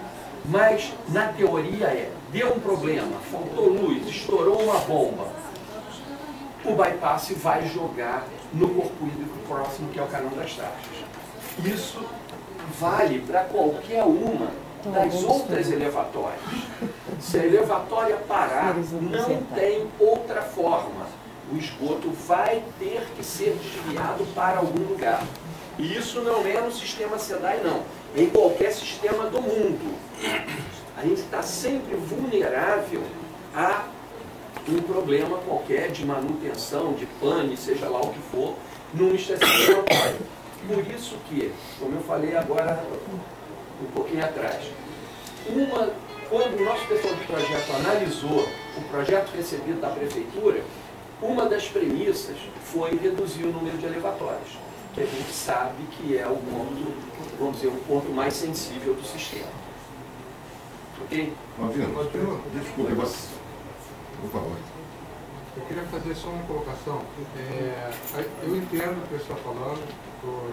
Mas, na teoria deu um problema, faltou luz, estourou uma bomba. O bypass vai jogar no corpo hídrico próximo, que é o canal das Taxas. Isso vale para qualquer uma das outras elevatórias. Se a elevatória parar, não tem outra forma. O esgoto vai ter que ser desviado para algum lugar. E isso não é no sistema SEDAI, não. É em qualquer sistema do mundo. A gente está sempre vulnerável a um problema qualquer de manutenção, de pane, seja lá o que for, num estacionamento. Por isso que, como eu falei agora um pouquinho atrás, quando o nosso pessoal de projeto analisou o projeto recebido da prefeitura, uma das premissas foi reduzir o número de elevatórios, que a gente sabe que é o ponto, vamos dizer, o ponto mais sensível do sistema. Ok? Desculpe, por favor. Eu queria fazer só uma colocação. Eu entendo o que você está falando, estou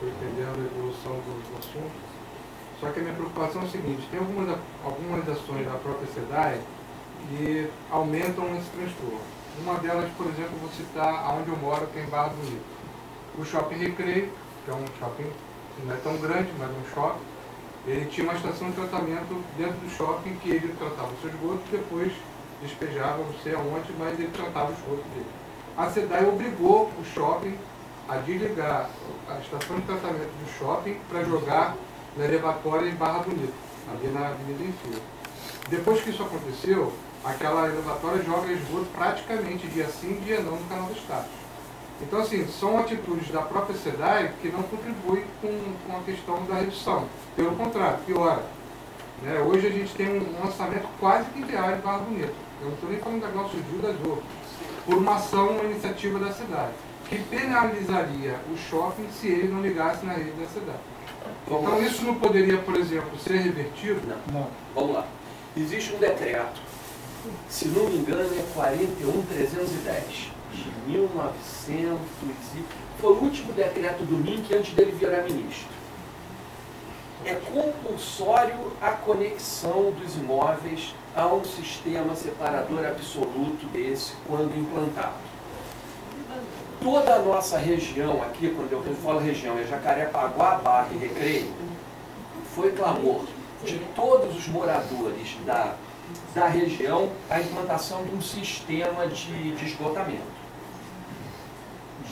entendendo a evolução do assunto, só que a minha preocupação é o seguinte: tem algumas ações da própria SEDAI que aumentam esse transtorno. Uma delas, por exemplo, vou citar onde eu moro, que é em Barra Bonita. O Shopping Recreio, que é um shopping que não é tão grande, mas é um shopping, ele tinha uma estação de tratamento dentro do shopping que ele tratava o seu esgoto e depois despejava, não sei aonde, mas ele tratava o esgoto dele. A SEDAI obrigou o shopping a desligar a estação de tratamento do shopping para jogar na elevatória em Barra Bonita, ali na Avenida Enfio. Depois que isso aconteceu, aquela elevatória joga esgoto praticamente dia sim, dia não no canal do Estado. Então, assim, são atitudes da própria SEDAI que não contribuem com a questão da redução. Pelo contrário, piora. Né? Hoje a gente tem um lançamento quase que diário em Barra Bonita. Eu não estou nem falando da Glaucio Gil das outras. Por uma ação, uma iniciativa da SEDAI, que penalizaria o shopping se ele não ligasse na rede da SEDAI. Então isso não poderia, por exemplo, ser revertido? Não. Vamos lá. Existe um decreto, se não me engano é 41.310, de 1900 e... Foi o último decreto do MINC antes dele virar ministro. É compulsório a conexão dos imóveis a um sistema separador absoluto desse quando implantado. Toda a nossa região aqui, quando eu falo região, é Jacarepaguá, Barra e Recreio, foi clamor de todos os moradores da região a implantação de um sistema de esgotamento.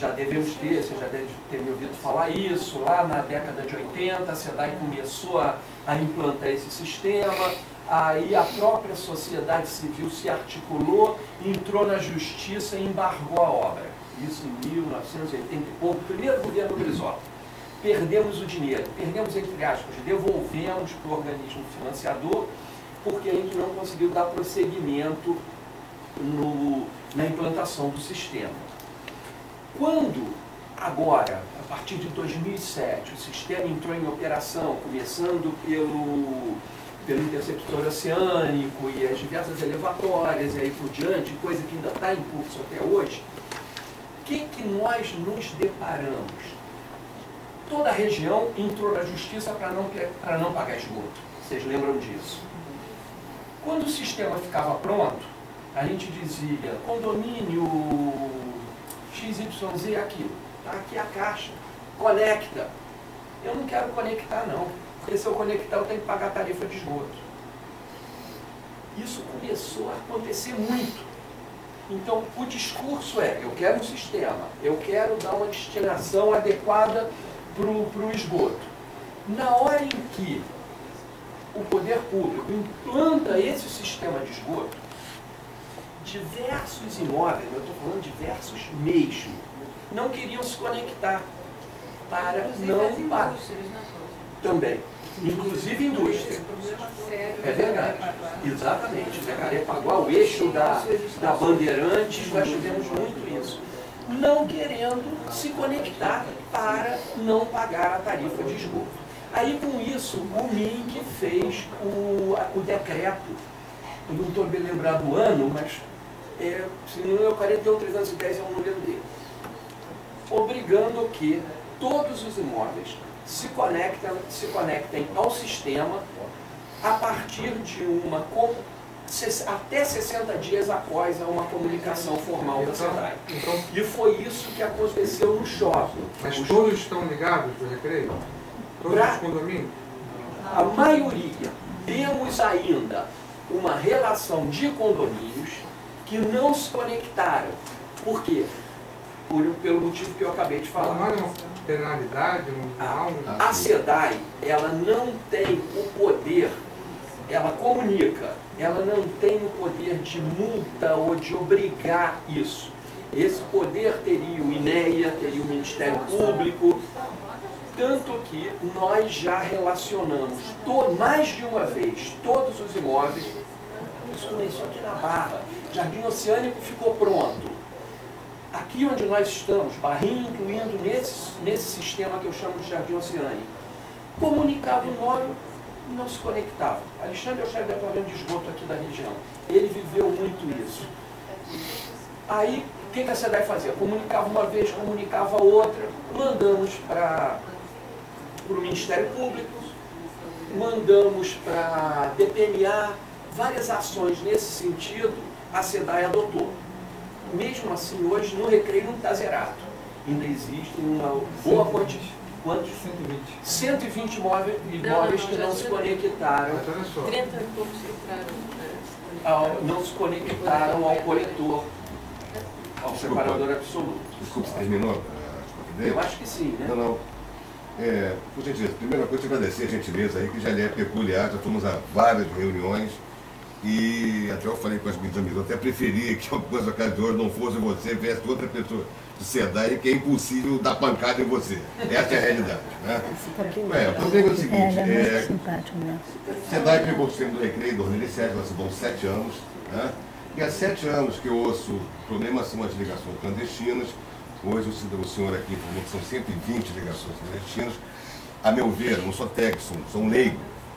Já devemos ter, você já deve ter me ouvido falar isso, lá na década de 80, a SEDAI começou a implantar esse sistema, aí a própria sociedade civil se articulou, entrou na justiça e embargou a obra. Isso em 1980 e pouco, primeiro governo Brizola. Perdemos o dinheiro, perdemos entre aspas, devolvemos para o organismo financiador, porque a gente não conseguiu dar prosseguimento na implantação do sistema. Quando, agora, a partir de 2007, o sistema entrou em operação, começando pelo interceptor oceânico e as diversas elevatórias e aí por diante, coisa que ainda está em curso até hoje, o que nós nos deparamos? Toda a região entrou na justiça para não pagar esgoto. Vocês lembram disso? Quando o sistema ficava pronto, a gente dizia, condomínio XYZ aquilo, tá aqui a caixa, conecta. Eu não quero conectar não, porque se eu conectar eu tenho que pagar a tarifa de esgoto. Isso começou a acontecer muito. Então, o discurso é, eu quero um sistema, eu quero dar uma destinação adequada para o esgoto. Na hora em que o poder público implanta esse sistema de esgoto, diversos imóveis, eu estou falando diversos mesmo, não queriam se conectar para não pagar. Também. Inclusive indústria. É verdade. Exatamente. Jacarepaguá, o eixo da Bandeirantes, nós tivemos muito isso. Não querendo se conectar para não pagar a tarifa de esgoto. Aí com isso, o MINC fez o decreto, eu não estou bem lembrado do ano, mas se não é o 41.310 é o número dele, obrigando que todos os imóveis se conectem ao sistema a partir de até 60 dias após uma comunicação formal da SEDAI. E foi isso que aconteceu no shopping. Mas todos estão ligados do Recreio? Todos os condomínios? A maioria. Temos ainda uma relação de condomínios que não se conectaram. Por quê? Pelo motivo que eu acabei de falar. Não é uma penalidade? A SEDAI, ela não tem o poder, ela comunica, ela não tem o poder de multa ou de obrigar isso. Esse poder teria o INEA, teria o Ministério Público, tanto que nós já relacionamos mais de uma vez todos os imóveis. Isso começou aqui na Barra. Jardim Oceânico ficou pronto. Aqui onde nós estamos, Barrinho incluindo nesse sistema que eu chamo de Jardim Oceânico, comunicava o imóvel e não se conectava. Alexandre é o chefe do departamento de esgoto aqui da região. Ele viveu muito isso. Aí, o que a SEDAI fazia? Comunicava uma vez, comunicava outra, mandamos para o Ministério Público, mandamos para DPMA, várias ações nesse sentido, a SEDAI adotou. Mesmo assim, hoje, no Recreio não está zerado. Ainda existem uma boa quantidade. Quantos? 120 imóveis que não se conectaram. 30 e poucos entraram. Não se conectaram ao coletor, ao separador absoluto. Desculpe, você terminou? Eu acho que sim, né? Não. Por gentileza, primeira coisa, agradecer a gentileza aí, que já lhe é peculiar, já fomos a várias reuniões e até eu falei com as minhas amigas, eu até preferia que algumas ocasiões não fosse você, viesse outra pessoa de SEDAI, que é impossível dar pancada em você. Essa é a realidade, né? O problema é o seguinte, SEDAI pegou o sistema do Recreio em 2007, nós vamos 7 anos, né? E há 7 anos que eu ouço, problemas são as ligações clandestinas. Hoje o senhor aqui informou que são 120 ligações clandestinas. A meu ver, não sou técnico, sou um leigo,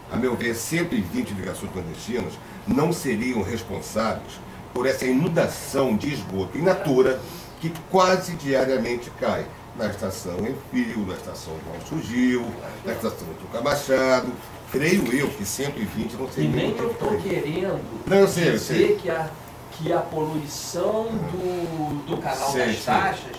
a meu ver, 120 ligações clandestinas não seriam responsáveis por essa inundação de esgoto in natura que quase diariamente cai na estação Enfio, na estação João Surgil, na estação Tuca Machado. Creio eu que 120 não seriam. E nem eu estou querendo dizer que a poluição do canal das taxas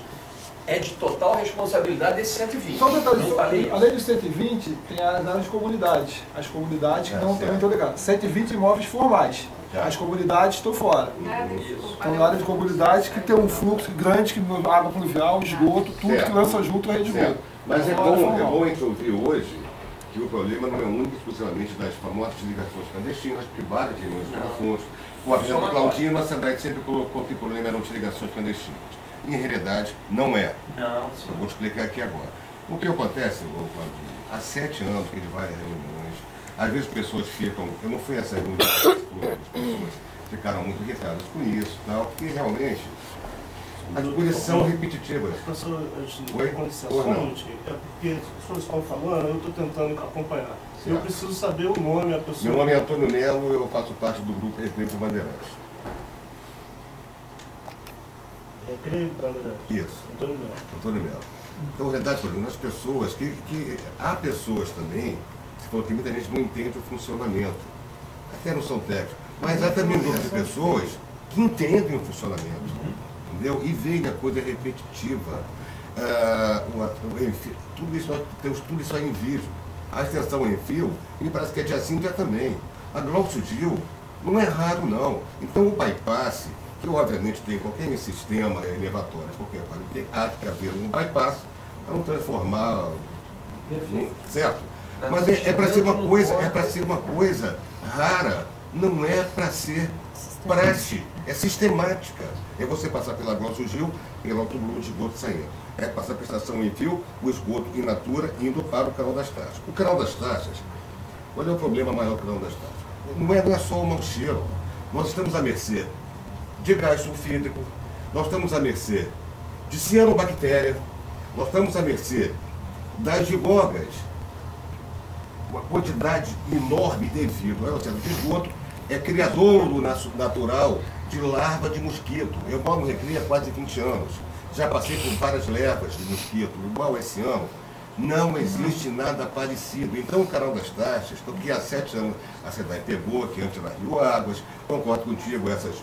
é de total responsabilidade desses 120. Só um detalhe, além dos 120, tem as áreas de comunidades. As comunidades que não também estão ligadas. 120 imóveis formais. As comunidades estão fora. Então, área de comunidades que tem um fluxo grande, que água pluvial, esgoto, tudo que lança junto à rede de esgoto. Mas é bom a gente ouvir hoje que o problema não é único exclusivamente das famosas ligações clandestinas, porque várias reuniões de assuntos. O avião do Claudino, a SEDAI sempre colocou que o problema eram de ligações clandestinas. Em realidade, não é. Não. Eu vou explicar aqui agora. O que acontece, Claudinho, há 7 anos que ele vai a reuniões, às vezes pessoas ficam, eu não fui a essa reunião, as pessoas ficaram muito irritadas com isso, tal, porque realmente as coisas são repetitivas. Professor, com licença, Ou não? é porque os senhores estão falando, eu estou tentando acompanhar. Certo. Eu preciso saber o nome, a pessoa. Meu nome é Antônio Melo, eu faço parte do grupo Recreio do Bandeirantes. Recreio do Bandeirantes? Isso. Antônio Melo. Antônio Melo. Então, na verdade, as pessoas há pessoas também, você falou que muita gente não entende o funcionamento, até não são técnicos, mas há também um grupo de pessoas que entendem o funcionamento, entendeu? E veem a coisa repetitiva. Tudo isso aí em vídeo. A extensão em fio, me parece que é dia sim, dia também. A Glaucio Gil não é raro, não. Então o bypass, que obviamente tem qualquer sistema elevatório, qualquer há que haver um bypass para não transformar, certo? Mas é para ser uma coisa rara, não é para ser praxe, é sistemática. É você passar pela Glaucio Gil, pelo autobus de esgoto saindo. É passar pela estação em fio, o esgoto in natura indo para o canal das taxas. O canal das taxas, qual é o problema maior do canal das taxas? Não é só o mau cheiro. Nós estamos à mercê de gás sulfídrico, nós estamos à mercê de cianobactéria, nós estamos à mercê das gibogas, uma quantidade enorme de vidro. Ou seja, o esgoto é criadouro natural de larva de mosquito. Eu moro no Recreio há quase 20 anos. Já passei por várias levas de mosquito, igual esse ano. Não existe nada parecido. Então, o canal das taxas, que há 7 anos a SEDAI pegou, que antes era Rio Águas, concordo contigo, essas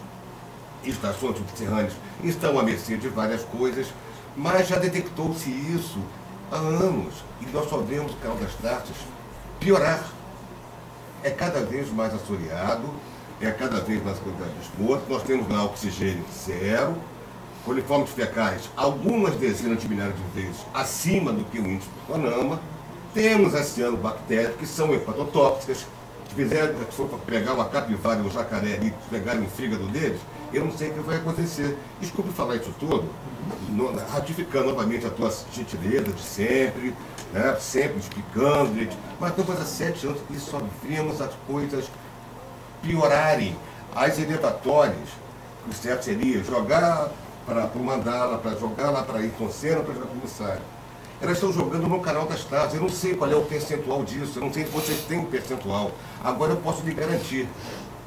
estações subterrâneas estão à mercê de várias coisas, mas já detectou-se isso há anos. E nós só vemos o canal das taxas piorar. É cada vez mais assoreado, é cada vez mais quantidade de esgoto. Nós temos lá oxigênio zero, coliformes fecais algumas dezenas de milhares de vezes acima do que o índice do CONAMA. Temos as cianobactérias, que são hepatotóxicas, se for pegar uma capivara e um jacaré ali, pegarem o fígado deles, eu não sei o que vai acontecer. Desculpe falar isso tudo, ratificando novamente a tua gentileza de sempre, né? Sempre explicando, mas estamos há 7 anos e só vemos as coisas piorarem. As elevatórias, o certo seria jogar para o Mandala, para jogar lá para Ayrton Senna, para jogar para o comissário. Elas estão jogando no canal das taças. Eu não sei qual é o percentual disso, eu não sei se vocês têm um percentual. Agora eu posso lhe garantir.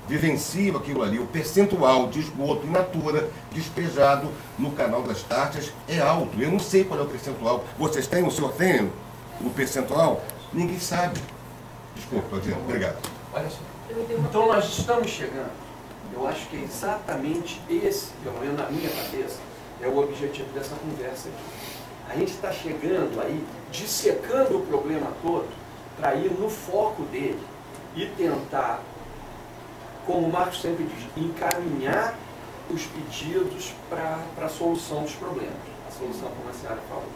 Vivencio aquilo ali, o percentual de esgoto in natura despejado no canal das taxas é alto. Eu não sei qual é o percentual. Vocês têm? O senhor tem o percentual? Ninguém sabe. Desculpa, Adriano. Obrigado. Olha só. Então nós estamos chegando. Eu acho que é exatamente esse, pelo menos na minha cabeça, é o objetivo dessa conversa aqui. A gente está chegando aí, dissecando o problema todo, para ir no foco dele e tentar, como o Marcos sempre diz, encaminhar os pedidos para a solução dos problemas. A solução, como a senhora falou.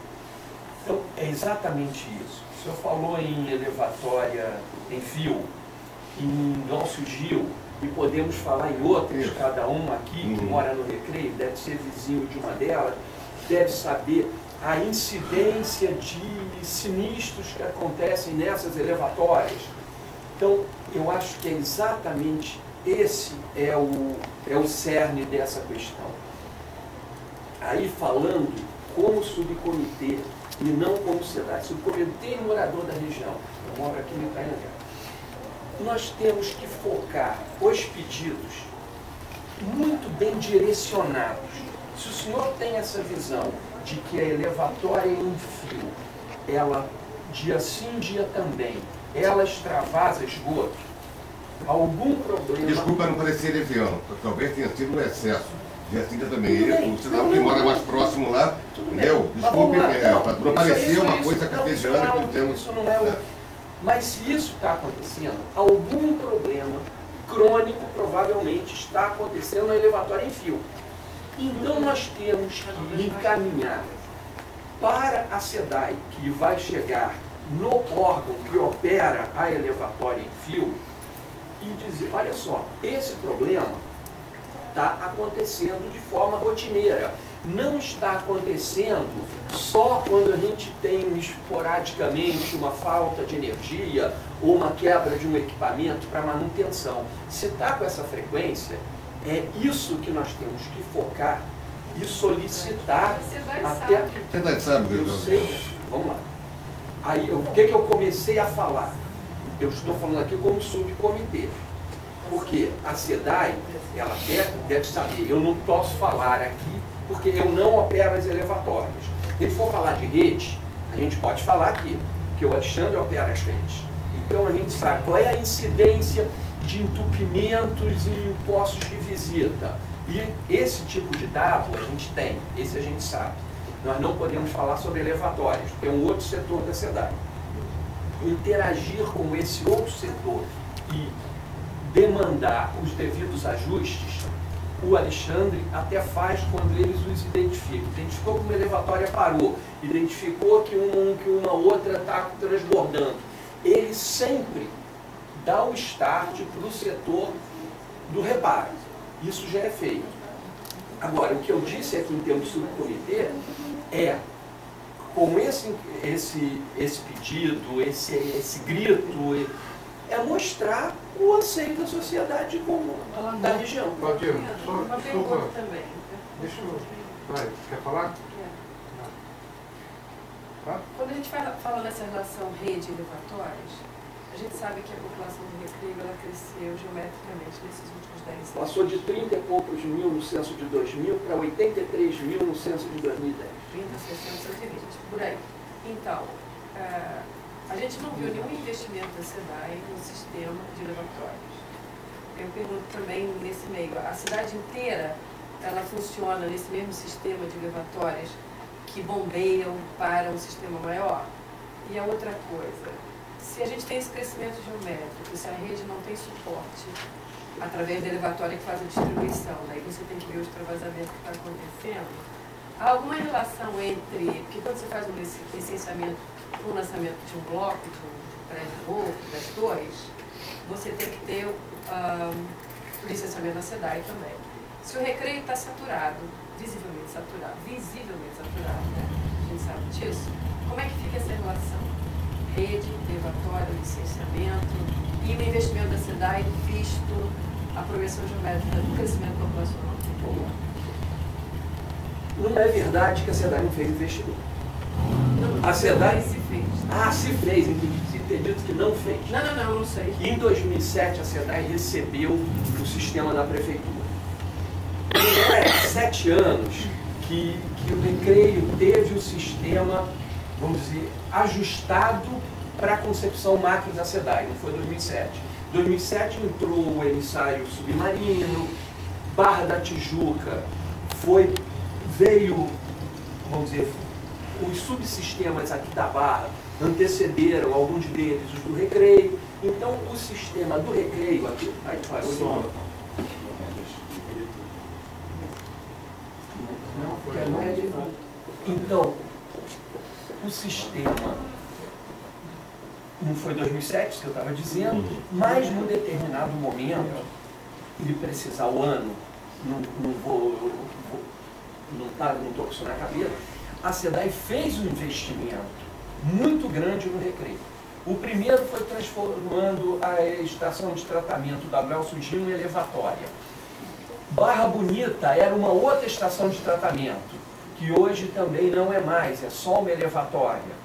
Então, é exatamente isso. O senhor falou em elevatória em fio, em Glaucio Gil, e podemos falar em outras, cada um aqui que mora no Recreio, deve ser vizinho de uma delas, deve saber a incidência de sinistros que acontecem nessas elevatórias. Então, eu acho que é exatamente esse é o cerne dessa questão. Aí falando como subcomitê e não como cidade, subcomitê e morador da região. Eu moro aqui no Itanhaém. Nós temos que focar os pedidos muito bem direcionados. Se o senhor tem essa visão de que a elevatória em fio, ela dia sim, dia também, ela extravasa esgoto, algum problema... Desculpa não parecer leviano, talvez tenha sido um excesso. E assim também, o cidadão que mora mais próximo lá, entendeu? Desculpe, para não parecer uma coisa cartesiana que não temos... Isso não é Mas se isso está acontecendo, algum problema crônico provavelmente está acontecendo na elevatória em fio. Então nós temos que encaminhar para a SEDAI, que vai chegar no órgão que opera a elevatória em fio, e dizer, olha só, esse problema está acontecendo de forma rotineira. Não está acontecendo só quando a gente tem esporadicamente uma falta de energia ou uma quebra de um equipamento para manutenção. Se está com essa frequência, é isso que nós temos que focar e solicitar até... Você sabe, eu sei. Vamos lá. Aí, o que eu comecei a falar? Eu estou falando aqui como subcomitê. Porque a SEDAI, ela deve saber, eu não posso falar aqui porque eu não opero as elevatórias. Se ele for falar de rede, a gente pode falar aqui, que o Alexandre opera as redes. Então a gente sabe qual é a incidência de entupimentos em postos de visita. E esse tipo de dado a gente tem, esse a gente sabe. Nós não podemos falar sobre elevatórias, é um outro setor da SEDAI. Interagir com esse outro setor e demandar os devidos ajustes, o Alexandre até faz quando eles os identificam. Identificou que uma elevatória parou, identificou que uma outra está transbordando. Ele sempre dá o start para o setor do reparo. Isso já é feito. Agora, o que eu disse aqui em termos de subcomitê é, com esse pedido, esse grito, é mostrar o anseio da sociedade comum, da região. Claudio, Uma pergunta também. Deixa eu... Vai, quer falar? Quando a gente fala nessa relação rede e elevatórios, a gente sabe que a população do Recreio ela cresceu geometricamente nesses últimos 10 anos. Passou de 30 e poucos mil no censo de 2000 para 83 mil no censo de 2010. 30, 60, 120, por aí. Então, a gente não viu nenhum investimento da SEDAI no sistema de elevatórios. Eu pergunto também nesse meio, a cidade inteira, ela funciona nesse mesmo sistema de elevatórios que bombeiam para um sistema maior? E a outra coisa, se a gente tem esse crescimento geométrico, se a rede não tem suporte através da elevatória que faz a distribuição, daí você tem que ver o extravasamento que está acontecendo, há alguma relação entre, porque quando você faz um licenciamento, um lançamento de um bloco, de um prédio novo, das torres, você tem que ter o licenciamento da SEDAI também. Se o recreio está saturado, visivelmente saturado, né? A gente sabe disso, como é que fica essa relação? Rede, elevatório, licenciamento e o investimento da SEDAI visto a progressão geométrica do crescimento populacional? Não é verdade que a SEDAI não fez investimento. A SEDAI se fez. Se fez, entendi que não fez. Não sei. Em 2007 a SEDAI recebeu o sistema da prefeitura. Há 7 anos que o Recreio teve o sistema, vamos dizer, ajustado para a concepção macro da SEDAI, não foi 2007. Em 2007 entrou o emissário submarino, Barra da Tijuca veio, vamos dizer, os subsistemas aqui da Barra antecederam alguns deles, os do Recreio. Então o sistema do Recreio aqui, aí parou Então, o sistema não foi 2007, isso que eu estava dizendo, mas num determinado momento, ele precisar o ano, não estou com isso na cabeça, a SEDAI fez um investimento muito grande no Recreio. O primeiro foi transformando a estação de tratamento da Gleucio Gil em elevatória. Barra Bonita era uma outra estação de tratamento, que hoje também não é mais, é só uma elevatória.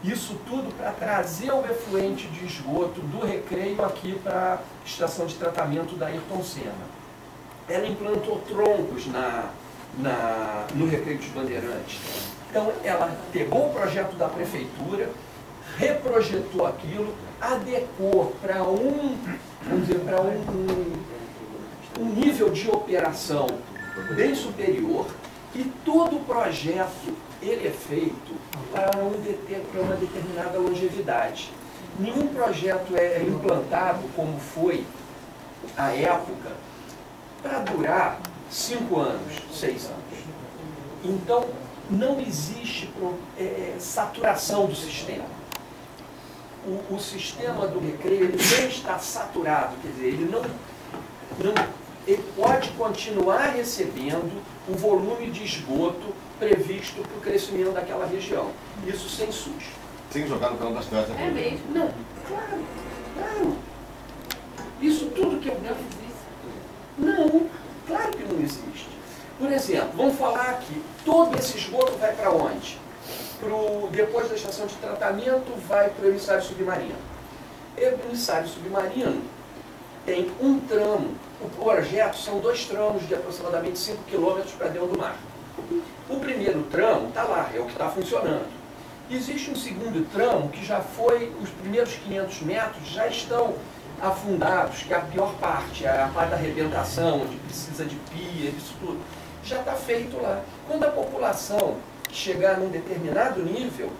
Isso tudo para trazer o efluente de esgoto do Recreio aqui para a estação de tratamento da Ayrton Senna. Ela implantou troncos no Recreio dos Bandeirantes. Então, ela pegou o projeto da prefeitura, reprojetou aquilo, adequou para um nível de operação bem superior, e todo o projeto ele é feito para uma determinada longevidade. Nenhum projeto é implantado, como foi à época, para durar 5 anos, 6 anos. Então, não existe saturação do sistema. O sistema do Recreio ele não está saturado, quer dizer, ele pode continuar recebendo o volume de esgoto previsto para o crescimento daquela região. Isso sem SUS. Sem jogar no canal das cidades. É mesmo? Não, claro. Isso tudo que eu... Não, claro que não existe. Por exemplo, vamos falar aqui, todo esse esgoto vai para onde? Depois da estação de tratamento, vai para o emissário submarino. O emissário submarino tem um tramo. O projeto são 2 tramos de aproximadamente 5 quilômetros para dentro do mar. O primeiro tramo está lá, é o que está funcionando. Existe um segundo tramo que já foi, os primeiros 500 metros já estão afundados, que é a pior parte, a parte da arrebentação, onde precisa de pia, isso tudo, já está feito lá. Quando a população chegar num determinado nível,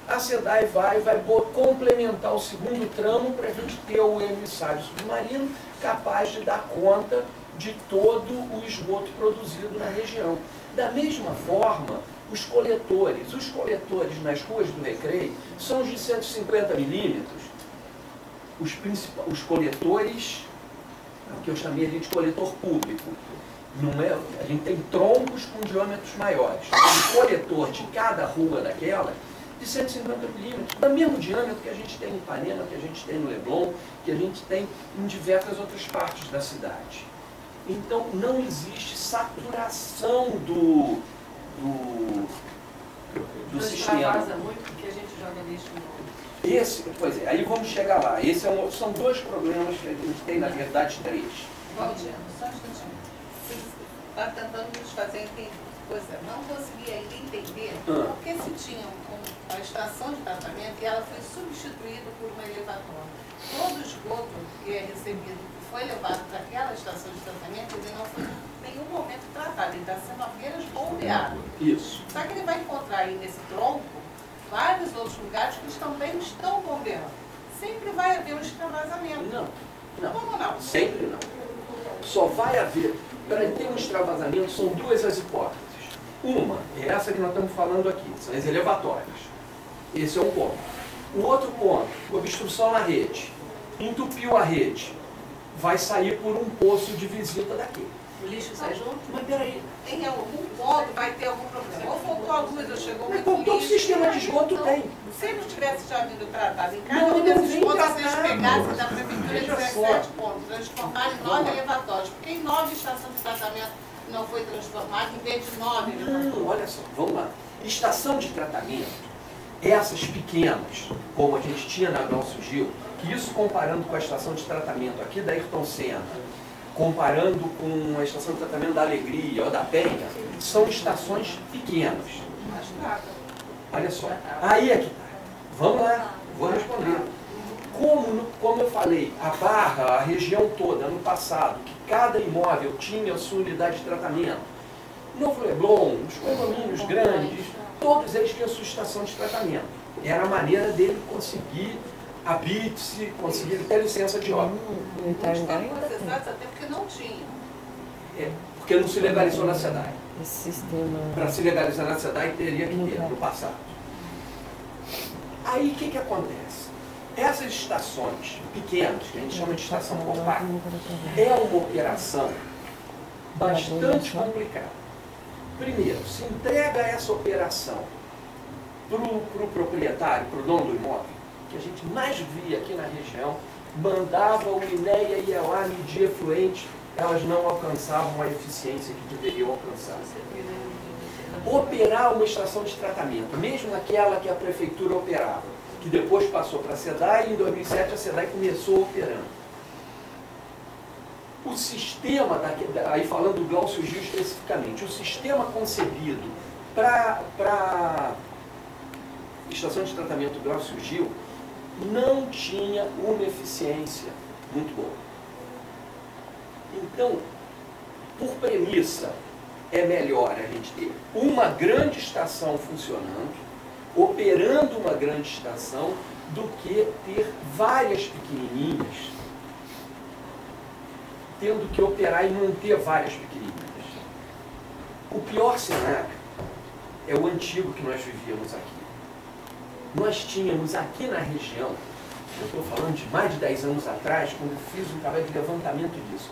a SEDAI vai complementar o segundo tramo para a gente ter o emissário submarino capaz de dar conta de todo o esgoto produzido na região. Da mesma forma, os coletores nas ruas do Recreio são os de 150 milímetros, os coletores, que eu chamei ali de coletor público. A gente tem troncos com diâmetros maiores. O coletor de cada rua daquela, de 150 milímetros, do mesmo diâmetro que a gente tem em Ipanema, que a gente tem no Leblon, que a gente tem em diversas outras partes da cidade. Então, não existe saturação do sistema. Extravasa muito porque a gente joga lixo no... Pois é, aí vamos chegar lá. São 2 problemas que a gente tem, na verdade, 3. Valdiano, só um instantinho. Você está tentando nos fazer entender. Pois é, não consegui ainda entender porque se tinha a estação de tratamento e ela foi substituída por uma elevatória. Todo o esgoto que é recebido, que foi levado para aquela estação de tratamento, ele não foi em nenhum momento tratado, ele está sendo apenas bombeado. Isso. Só que ele vai encontrar aí nesse tronco vários outros lugares que também estão bombeando. Sempre vai haver um extravasamento. Não. Como não? Sempre não. Só vai haver, para ter um extravasamento, são 2 as hipóteses. Uma é essa que nós estamos falando aqui, são as elevatórias. Esse é um ponto. O outro ponto, obstrução na rede. entupiu a rede, vai sair por um poço de visita daqui. O lixo sai junto? Mas peraí. Em algum ponto vai ter algum problema. Ou faltou a luz, ou chegou muito Como todo sistema de esgoto tem. Se ele tivesse já vindo tratado em Não, cada um não desses vem pontos, tratado. vocês pegassem da prefeitura Veja 17 só. pontos, transformaram em 9 elevatórios. Porque em 9 estações de tratamento não foi transformado, em vez de 9 elevatórios. Não, olha só, vamos lá. Estação de tratamento, essas pequenas, como a gente tinha na Glaucio Gil, que isso comparando com a estação de tratamento aqui da Ayrton Senna, comparando com a estação de tratamento da Alegria ou da Penha, são estações pequenas. Olha só, aí é que tá. Vamos lá, vou responder. Como eu falei, a Barra, a região toda, no passado, que cada imóvel tinha a sua unidade de tratamento, Novo Leblon, os condomínios grandes, todos eles tinham a sua estação de tratamento. Era a maneira dele conseguir a BITS, conseguir ter licença de obra. Processados até porque não tinha. É, porque não se legalizou na SEDAI. Esse sistema... Para se legalizar na SEDAI teria que ter no passado. Aí o que acontece? Essas estações pequenas, que a gente chama de estação compacta, é uma operação bastante complicada. Primeiro, se entrega essa operação para o proprietário, para o dono do imóvel, que a gente mais via aqui na região, mandava o INEA ia lá medir efluente, elas não alcançavam a eficiência que deveriam alcançar. Operar uma estação de tratamento, mesmo aquela que a prefeitura operava, que depois passou para a SEDAI, e em 2007 a SEDAI começou operando. O sistema, aí falando do Glaucio Gil especificamente, o sistema concebido para estação de tratamento Glaucio Gil não tinha uma eficiência muito boa. Então, por premissa, é melhor a gente ter uma grande estação funcionando, operando uma grande estação, do que ter várias pequenininhas, tendo que operar e manter várias pequenininhas. O pior cenário é o antigo que nós vivíamos aqui. Nós tínhamos aqui na região, eu estou falando de mais de 10 anos atrás, quando eu fiz um trabalho de levantamento disso,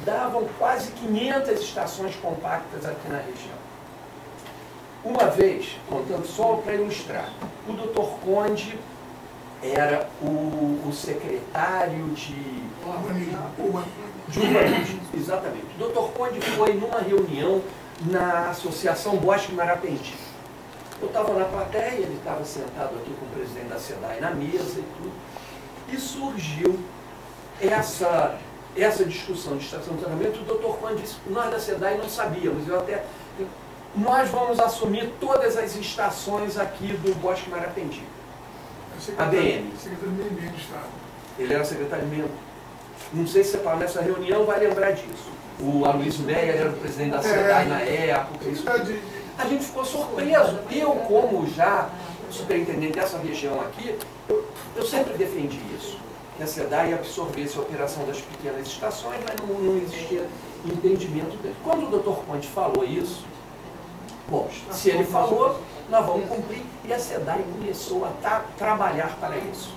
davam quase 500 estações compactas aqui na região. Uma vez, contando só para ilustrar, o Dr. Conde era o secretário de urbanismo, exatamente. O Dr. Conde foi numa reunião na Associação Bosque Marapendi. Eu estava na plateia, ele estava sentado aqui com o presidente da SEDAI na mesa e tudo, e surgiu essa discussão de estação de tratamento. O Dr. Conde disse que nós da SEDAI não sabíamos, nós vamos assumir todas as estações aqui do Bosque Marapendi. ABM. Secretário de Meio Ambiente do Estado. Ele era secretário de Meio Ambiente. Não sei se você fala nessa reunião, vai lembrar disso. O Aloysio Meyer era o presidente da SEDAI na época. Isso. A gente ficou surpreso. Eu, como já superintendente dessa região aqui, eu sempre defendi isso. Que a SEDAI absorvesse a operação das pequenas estações, mas não existia entendimento dele. Quando o Dr. Conde falou isso, bom, se ele falou, nós vamos cumprir. E a SEDAI começou a trabalhar para isso.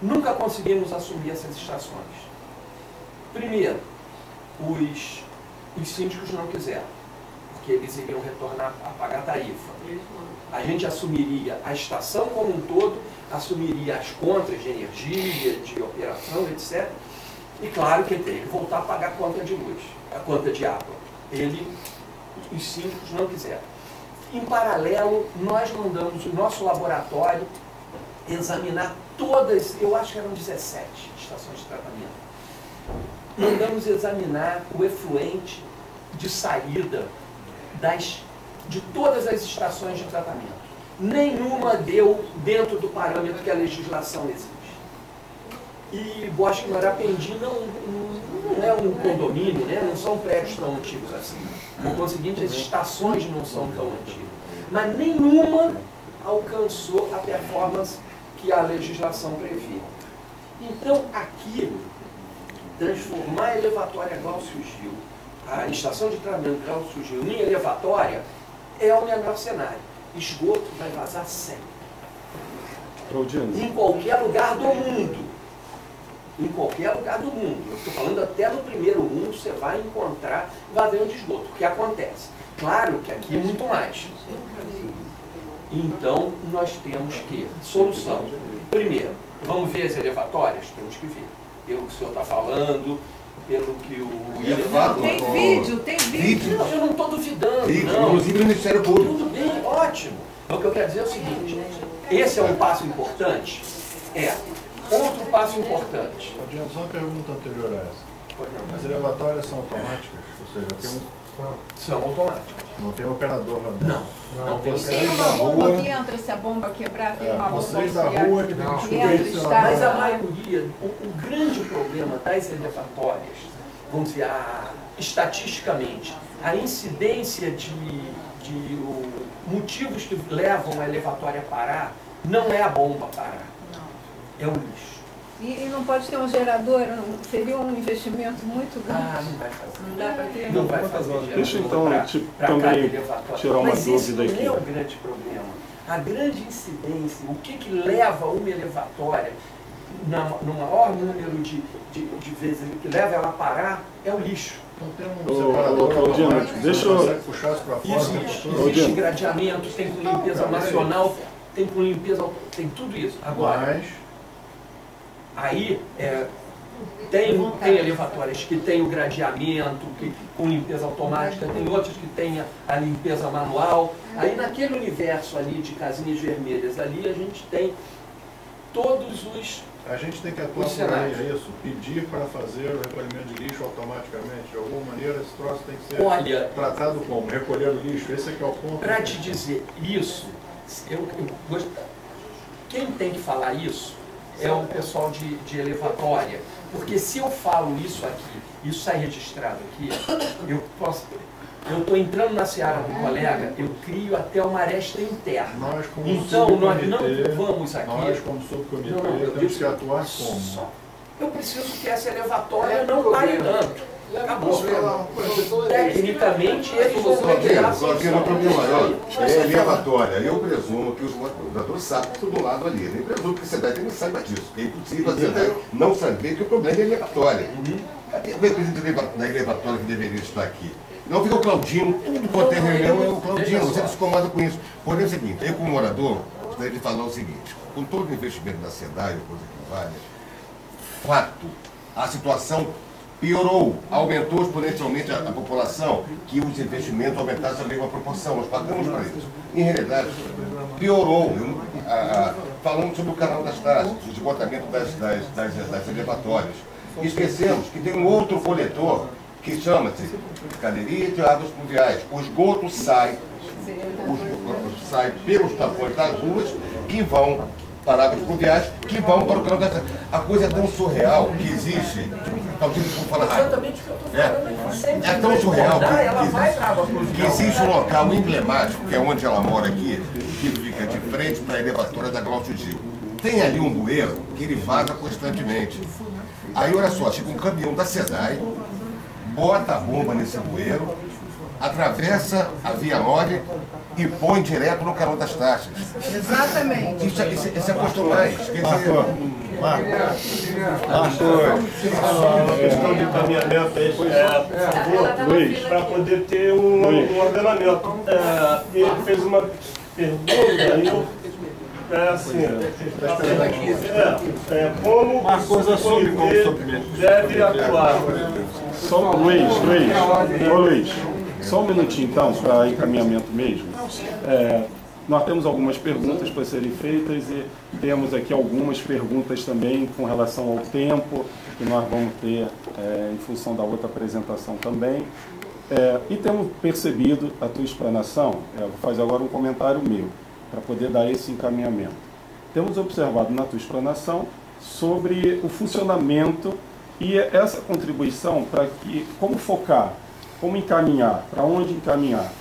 Nunca conseguimos assumir essas estações. Primeiro, os síndicos não quiseram, porque eles iriam retornar a pagar tarifa. A gente assumiria a estação como um todo, assumiria as contas de energia, de operação, etc. E claro que ele teria que voltar a pagar a conta de luz, a conta de água. Os síndicos não quiseram. Em paralelo, nós mandamos o nosso laboratório examinar todas, eu acho que eram 17 estações de tratamento. Mandamos examinar o efluente de saída de todas as estações de tratamento. Nenhuma deu dentro do parâmetro que a legislação exige. E Bosque Marapendi não é um condomínio, né? Não são prédios tão antigos assim. Por conseguinte, as estações não são tão antigas. Mas nenhuma alcançou a performance que a legislação previa. Então, aqui, transformar a elevatória Glaucio Gil, a estação de tratamento Glaucio Gil em elevatória, é o melhor cenário. Esgoto vai vazar sempre. Em qualquer lugar do mundo. Em qualquer lugar do mundo. Eu estou falando até no primeiro mundo você vai encontrar vazio de esgoto. O que acontece? Claro que aqui é muito mais. Então, nós temos que... Solução. Primeiro, vamos ver as elevatórias? Temos que ver. Pelo que o senhor está falando, pelo que o... Tem vídeo, tem vídeo. Não, eu não estou duvidando, não. Inclusive no Ministério Público. Tudo bem, ótimo. Então, o que eu quero dizer é o seguinte. Esse é um passo importante? É. Outro passo importante. Só uma pergunta anterior a essa. As elevatórias são automáticas? Ou seja, tem São automáticas. Não tem operador lá dentro? Não tem Tem uma bomba que entra, se a bomba quebrar, tem uma bomba vocês da auxiliar rua que que entra, está... Mas a maioria, o grande problema das elevatórias, vamos dizer, estatisticamente, a incidência de motivos que levam a elevatória a parar, não é a bomba parar, é o lixo. E não pode ter um gerador, seria um investimento muito grande. Não vai fazer. Não dá para ter. Não vai fazer. Deixa então também tirar uma dúvida aqui. Mas esse não é o grande problema. A grande incidência, o que leva uma elevatória, no maior número de vezes que leva ela a parar, é o lixo. Não tem um separador automático, deixa eu... puxar isso para fora. Existe gradeamento, tem com limpeza nacional, tem com limpeza, tem tudo isso. Agora, aí tem elevatórias que tem o gradeamento, com limpeza automática, tem outras que tem a limpeza manual. Aí naquele universo ali de casinhas vermelhas, ali a gente tem todos os... A gente tem que atuar por aí, é isso? Pedir para fazer o recolhimento de lixo automaticamente. De alguma maneira, esse troço tem que ser tratado como? Recolher o lixo, esse é que é o ponto. Para te dizer isso, quem tem que falar isso é o pessoal de elevatória. Porque se eu falo isso aqui, isso sai registrado aqui, eu estou entrando na seara do colega, eu crio até uma aresta interna. Então, nós não vamos aqui... Nós, como subcomitê, temos que atuar como? Eu preciso que essa elevatória não pare tanto. Acabou. Tecnicamente, eles vão ter só que no problema maior é elevatória. Eu presumo que os moradores sabem que do lado ali. Eu presumo que a cidade não saiba disso. É impossível a cidade não saber que o problema é elevatória. Cadê o representante da elevatória que deveria estar aqui? Não fica o Claudinho, tudo quanto é reunião é o Claudinho, você se incomoda com isso. Porém é o seguinte, eu como morador, gostaria de falar o seguinte, com todo o investimento da SEDAI, coisa que vale, fato, a situação piorou, aumentou exponencialmente a população, que os investimentos aumentassem a mesma proporção, nós pagamos para isso. Em realidade, piorou. Falamos sobre o canal das taxas, o esgotamento das elevatórias. Esquecemos que tem um outro coletor que chama-se Cadeirinha de Águas Pluviais. O esgoto sai pelos tampões das ruas que vão para águas pluviais, que vão para o canal das taxas. A coisa é tão surreal que existe. É tão surreal que existe um local emblemático, que é onde ela mora aqui, que fica de frente para a elevatória da Glaucio Gil. Tem ali um bueiro que ele vaza constantemente. Aí, olha só, chega um caminhão da SEDAI, bota a bomba nesse bueiro, atravessa a Via Nove e põe direto no canal das taxas. Exatamente. Isso é custo mais. Quer dizer, A questão de encaminhamento, por favor, para poder ter um ordenamento. Ele fez uma pergunta e eu... como o comitê deve atuar? Luiz, só um minutinho então, para encaminhamento mesmo. Nós temos algumas perguntas para serem feitas e temos aqui algumas perguntas também com relação ao tempo, que nós vamos ter em função da outra apresentação também. E temos percebido a tua explanação, vou fazer agora um comentário meu, para poder dar esse encaminhamento. Temos observado na tua explanação sobre o funcionamento e essa contribuição para que, como focar, como encaminhar, para onde encaminhar.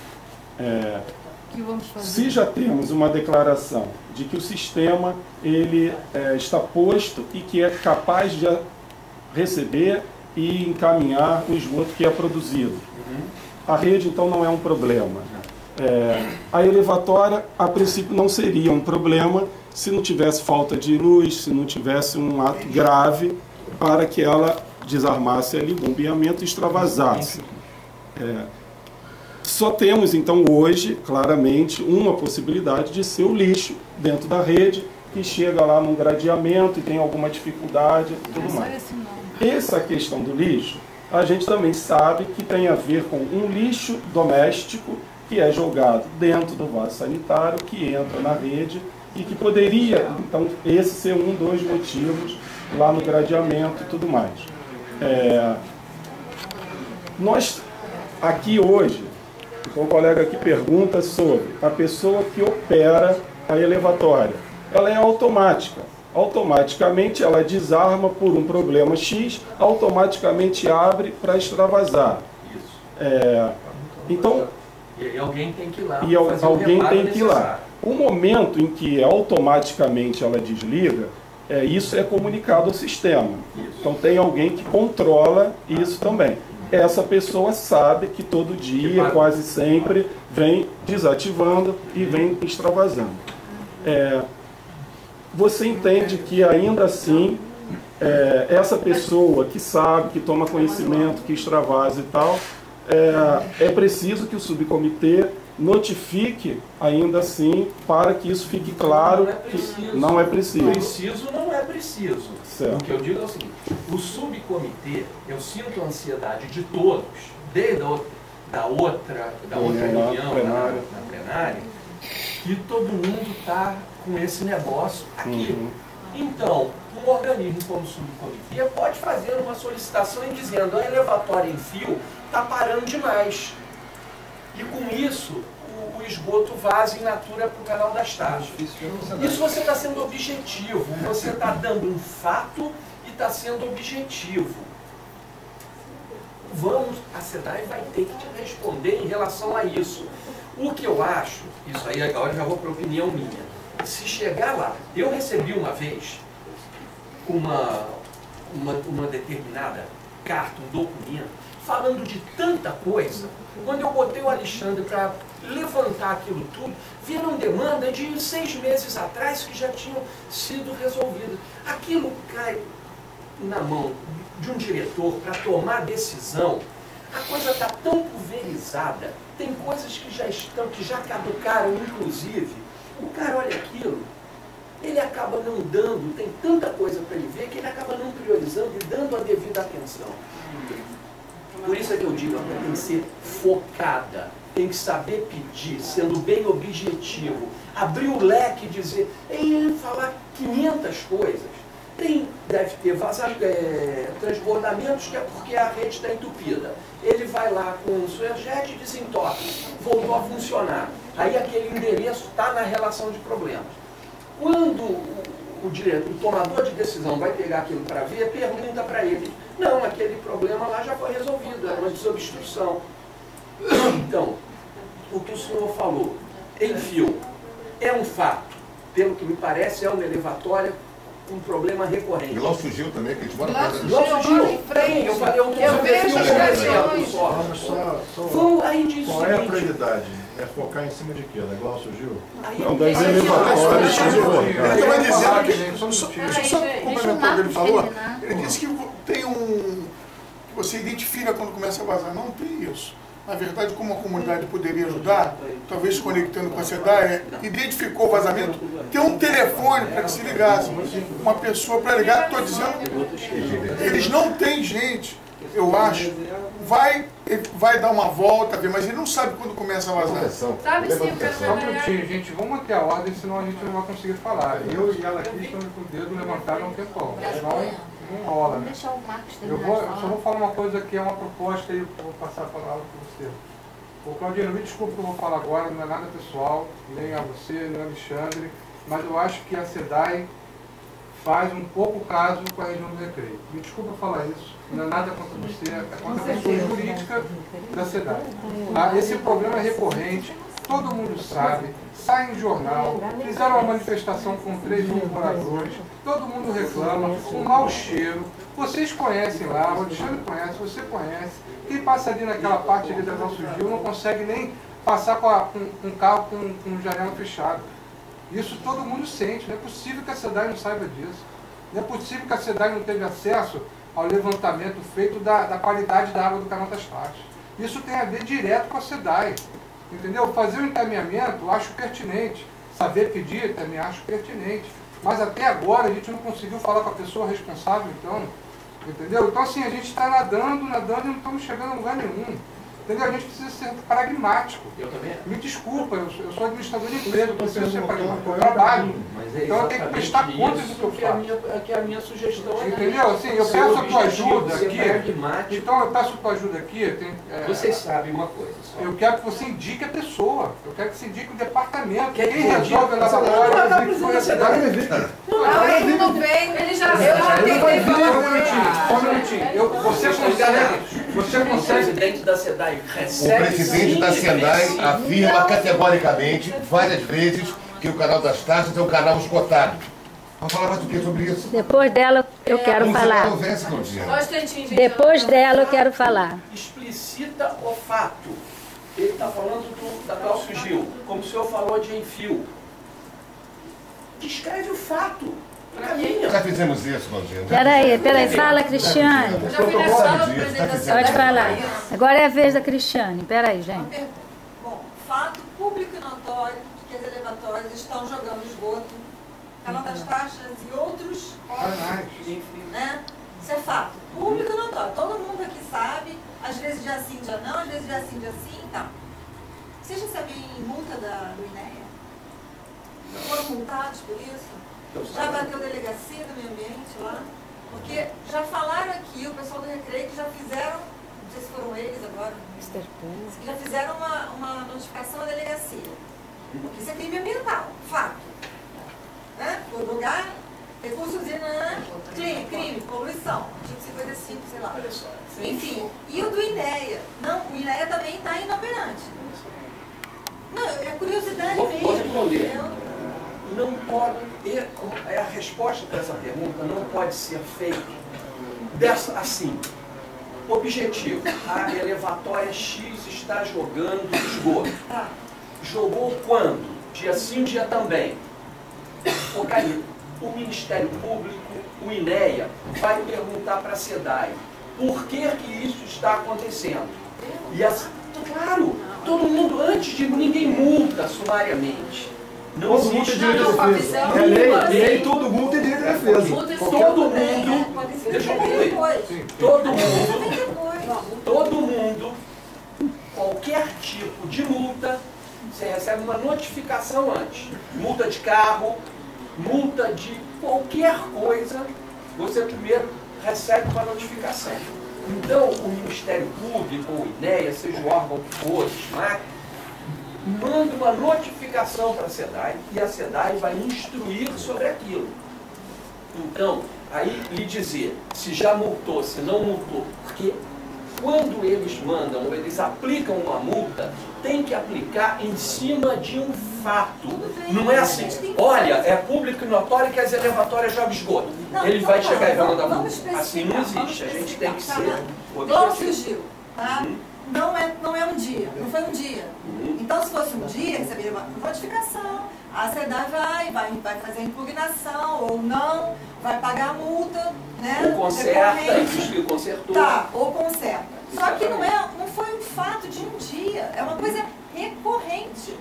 Que vamos fazer? Se já temos uma declaração de que o sistema ele está posto e que é capaz de receber e encaminhar o esgoto que é produzido. A rede, então, não é um problema. A elevatória, a princípio, não seria um problema se não tivesse falta de luz, se não tivesse um ato grave para que ela desarmasse ali o bombeamento e extravasasse. Só temos, então, hoje, claramente, uma possibilidade de ser o lixo dentro da rede, que chega lá num gradeamento e tem alguma dificuldade e tudo mais. Essa questão do lixo, a gente também sabe que tem a ver com um lixo doméstico que é jogado dentro do vaso sanitário, que entra na rede e que poderia, então, esse ser um dos motivos lá no gradeamento e tudo mais. Nós, aqui hoje, o colega aqui pergunta sobre a pessoa que opera a elevatória. Ela é automática. Automaticamente ela desarma por um problema X, automaticamente abre para extravasar. Isso. Então, e alguém tem que ir lá. E alguém tem que ir lá. O momento em que automaticamente ela desliga, isso é comunicado ao sistema. Isso. Então tem alguém que controla isso também. Essa pessoa sabe que todo dia, quase sempre, vem desativando e vem extravasando. Você entende que ainda assim, essa pessoa que sabe, que toma conhecimento, que extravasa e tal, é preciso que o subcomitê notifique ainda assim para que isso fique claro que não é preciso. Preciso não é preciso. Certo. O que eu digo é o seguinte, o subcomitê, eu sinto a ansiedade de todos, desde da outra reunião na plenária, que todo mundo está com esse negócio aqui. Então, um organismo como o subcomitê pode fazer uma solicitação e dizendo a elevatória em fio está parando demais. E com isso, o esgoto vaza in natura para o canal das taxas. Isso você está sendo objetivo, você está dando um fato e está sendo objetivo. A SEDAI vai ter que te responder em relação a isso. O que eu acho, isso aí agora eu já vou para a opinião minha, se chegar lá, eu recebi uma vez uma determinada carta, um documento, falando de tanta coisa. Quando eu botei o Alexandre para levantar aquilo tudo, viram demanda de 6 meses atrás que já tinham sido resolvidas. Aquilo cai na mão de um diretor para tomar decisão, a coisa está tão pulverizada, tem coisas que já caducaram, inclusive. O cara olha aquilo, ele acaba não dando, tem tanta coisa para ele ver que ele acaba não priorizando e dando a devida atenção. Por isso é que eu digo, ela tem que ser focada, tem que saber pedir, sendo bem objetivo, abrir o leque e dizer, falar 500 coisas. Deve ter transbordamentos que é porque a rede está entupida. Ele vai lá com o Suerjet e desentope, voltou a funcionar. Aí aquele endereço está na relação de problemas. Quando o tomador de decisão vai pegar aquilo para ver, pergunta para ele, não, aquele problema lá já foi resolvido, era uma desobstrução. Então, o que o senhor falou, enfio, é um fato, pelo que me parece, é uma elevatória, um problema recorrente. E Glaucio Gil também, que a gente mora perto. Glaucio Gil, tem, eu falei, eu vejo só. Qual é a prioridade? É focar em cima de quê? Da Glaucio Gil? Não, das elevatórias. Ele vai dizer que, só complementar o que ele falou, ele disse que tem que você identifica quando começa a vazar. Não tem isso. Na verdade, como a comunidade poderia ajudar, talvez se conectando com a SEDAI, identificou o vazamento, tem um telefone para que se ligasse. Uma pessoa para ligar, estou dizendo, eles não têm gente, eu acho, vai dar uma volta, mas ele não sabe quando começa a vazar. Sabe sim, só um minutinho, gente, vamos manter a ordem, senão a gente não vai conseguir falar. Eu e ela aqui estamos com o dedo levantado há um tempão. Não rola, né? Eu só vou falar uma coisa que é uma proposta e eu vou passar a palavra para você. Ô Claudino, me desculpe o que eu vou falar agora, não é nada pessoal, nem a você, nem a Alexandre, mas eu acho que a SEDAI faz um pouco caso com a região do Recreio. Me desculpa falar isso, não é nada contra você, é contra a pessoa jurídica da SEDAI. Esse problema é recorrente, todo mundo sabe, sai em jornal, fizeram uma manifestação com 3 moradores, todo mundo reclama, um mau cheiro, vocês conhecem lá, o Alexandre conhece, você conhece, quem passa ali naquela parte ali da Glaucio Gil não consegue nem passar com um carro com janela fechada. Isso todo mundo sente, não é possível que a SEDAI não saiba disso. Não é possível que a SEDAI não teve acesso ao levantamento feito da qualidade da água do Canal das Taxas. Isso tem a ver direto com a SEDAI. Entendeu? Fazer o encaminhamento eu acho pertinente. Saber pedir também acho pertinente. Mas até agora a gente não conseguiu falar com a pessoa responsável, então. Entendeu? Então assim, a gente está nadando e não estamos chegando a lugar nenhum. Entendeu? A gente precisa ser pragmático. Eu também. Me desculpa, eu sou administrador de empresa, eu preciso ser pragmático. Eu trabalho. Então eu tenho que prestar contas do que eu faço. Que a minha sugestão é. Entendeu? Assim, eu peço a tua ajuda aqui. Então eu peço a tua ajuda aqui. Vocês sabem uma coisa só. Eu quero que você indique a pessoa. Eu quero que você indique o departamento. Quem resolve a lavatória? Não, ele não vem, ele já tentei falar com ele. Você consegue. O presidente da SEDAI recebe. O presidente da SEDAI afirma categoricamente, várias vezes, que o Canal das Taxas é um canal esgotado. Vamos falar mais do que sobre isso? Depois dela eu quero falar. Depois dela eu quero falar. Explicita o fato. Ele está falando da Glaucio Gil, como o senhor falou de Enfio. Descreve o fato. Já fizemos isso, Claudinha. Peraí, fala, Cristiane. Pode falar. Agora é a vez da Cristiane. Peraí, gente. Bom, fato público e notório que as elevatórias estão jogando esgoto, Canal das Taxas e outros órgãos, né? Isso é fato. Público e notório. Todo mundo aqui sabe, às vezes dia sim, dia não, às vezes dia sim, dia sim, tá. Vocês recebem multa do INEA? Foram multados por isso? Já bateu delegacia do meio ambiente lá? Porque já falaram aqui, o pessoal do Recreio, que já fizeram, não sei se foram eles agora, já fizeram uma notificação à delegacia. Porque isso é crime ambiental, fato. Né? O lugar, recursos crime, poluição, artigo 55, sei lá. Enfim, e o do INEA? Não, o INEA também está inoperante. Não, é curiosidade mesmo. Vou responder. Não pode, a resposta para essa pergunta não pode ser feita assim. Objetivo, a elevatória X está jogando esgoto. Jogou quando? Dia sim, dia também. O Ministério Público, o INEA, vai perguntar para a SEDAI por que isso está acontecendo. E claro, todo mundo, antes de ninguém multa sumariamente. Não todo mundo tem direito à defesa. Nem todo mundo tem direito à defesa. Todo mundo, deixa eu concluir. Todo mundo, qualquer tipo de multa, você recebe uma notificação antes. Multa de carro, multa de qualquer coisa, você primeiro recebe uma notificação. Então, o Ministério Público, ou o INEA, seja o órgão que for, manda uma notificação para a SEDAI e a SEDAI vai instruir sobre aquilo. Então, aí lhe dizer se já multou, se não multou, porque quando eles mandam, ou eles aplicam uma multa, tem que aplicar em cima de um fato. Não é assim, olha, é público e notório que as elevatórias jogam esgoto. Ele vai chegar e vai mandar multa. Assim não existe, a gente tem que ser objetivo. Tá? Não é um dia, não foi um dia. Então, se fosse um dia, receberia uma notificação, a SEDAI vai fazer a impugnação ou não, vai pagar a multa, né? Ou conserta, diz que consertou. Tá, ou conserta. Só que não foi um fato de um dia, é uma coisa recorrente.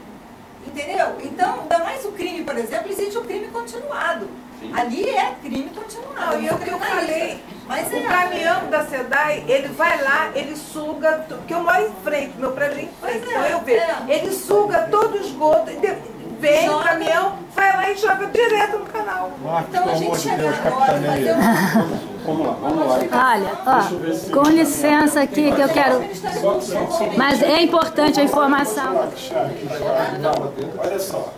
Entendeu? Então, ainda mais o crime, por exemplo, existe o crime continuado. Sim. Ali é crime continuado. Não, e o que eu falei, mas o caminhão da SEDAI, ele vai lá, ele suga, porque eu moro em frente, meu prédio é em frente, então eu vejo. Ele suga todo o esgoto, vem o caminhão, vai lá e joga direto no canal. Então a gente chega agora a fazer Vamos lá. Olha, com licença aqui que eu quero... Mas é importante a informação. Olha só,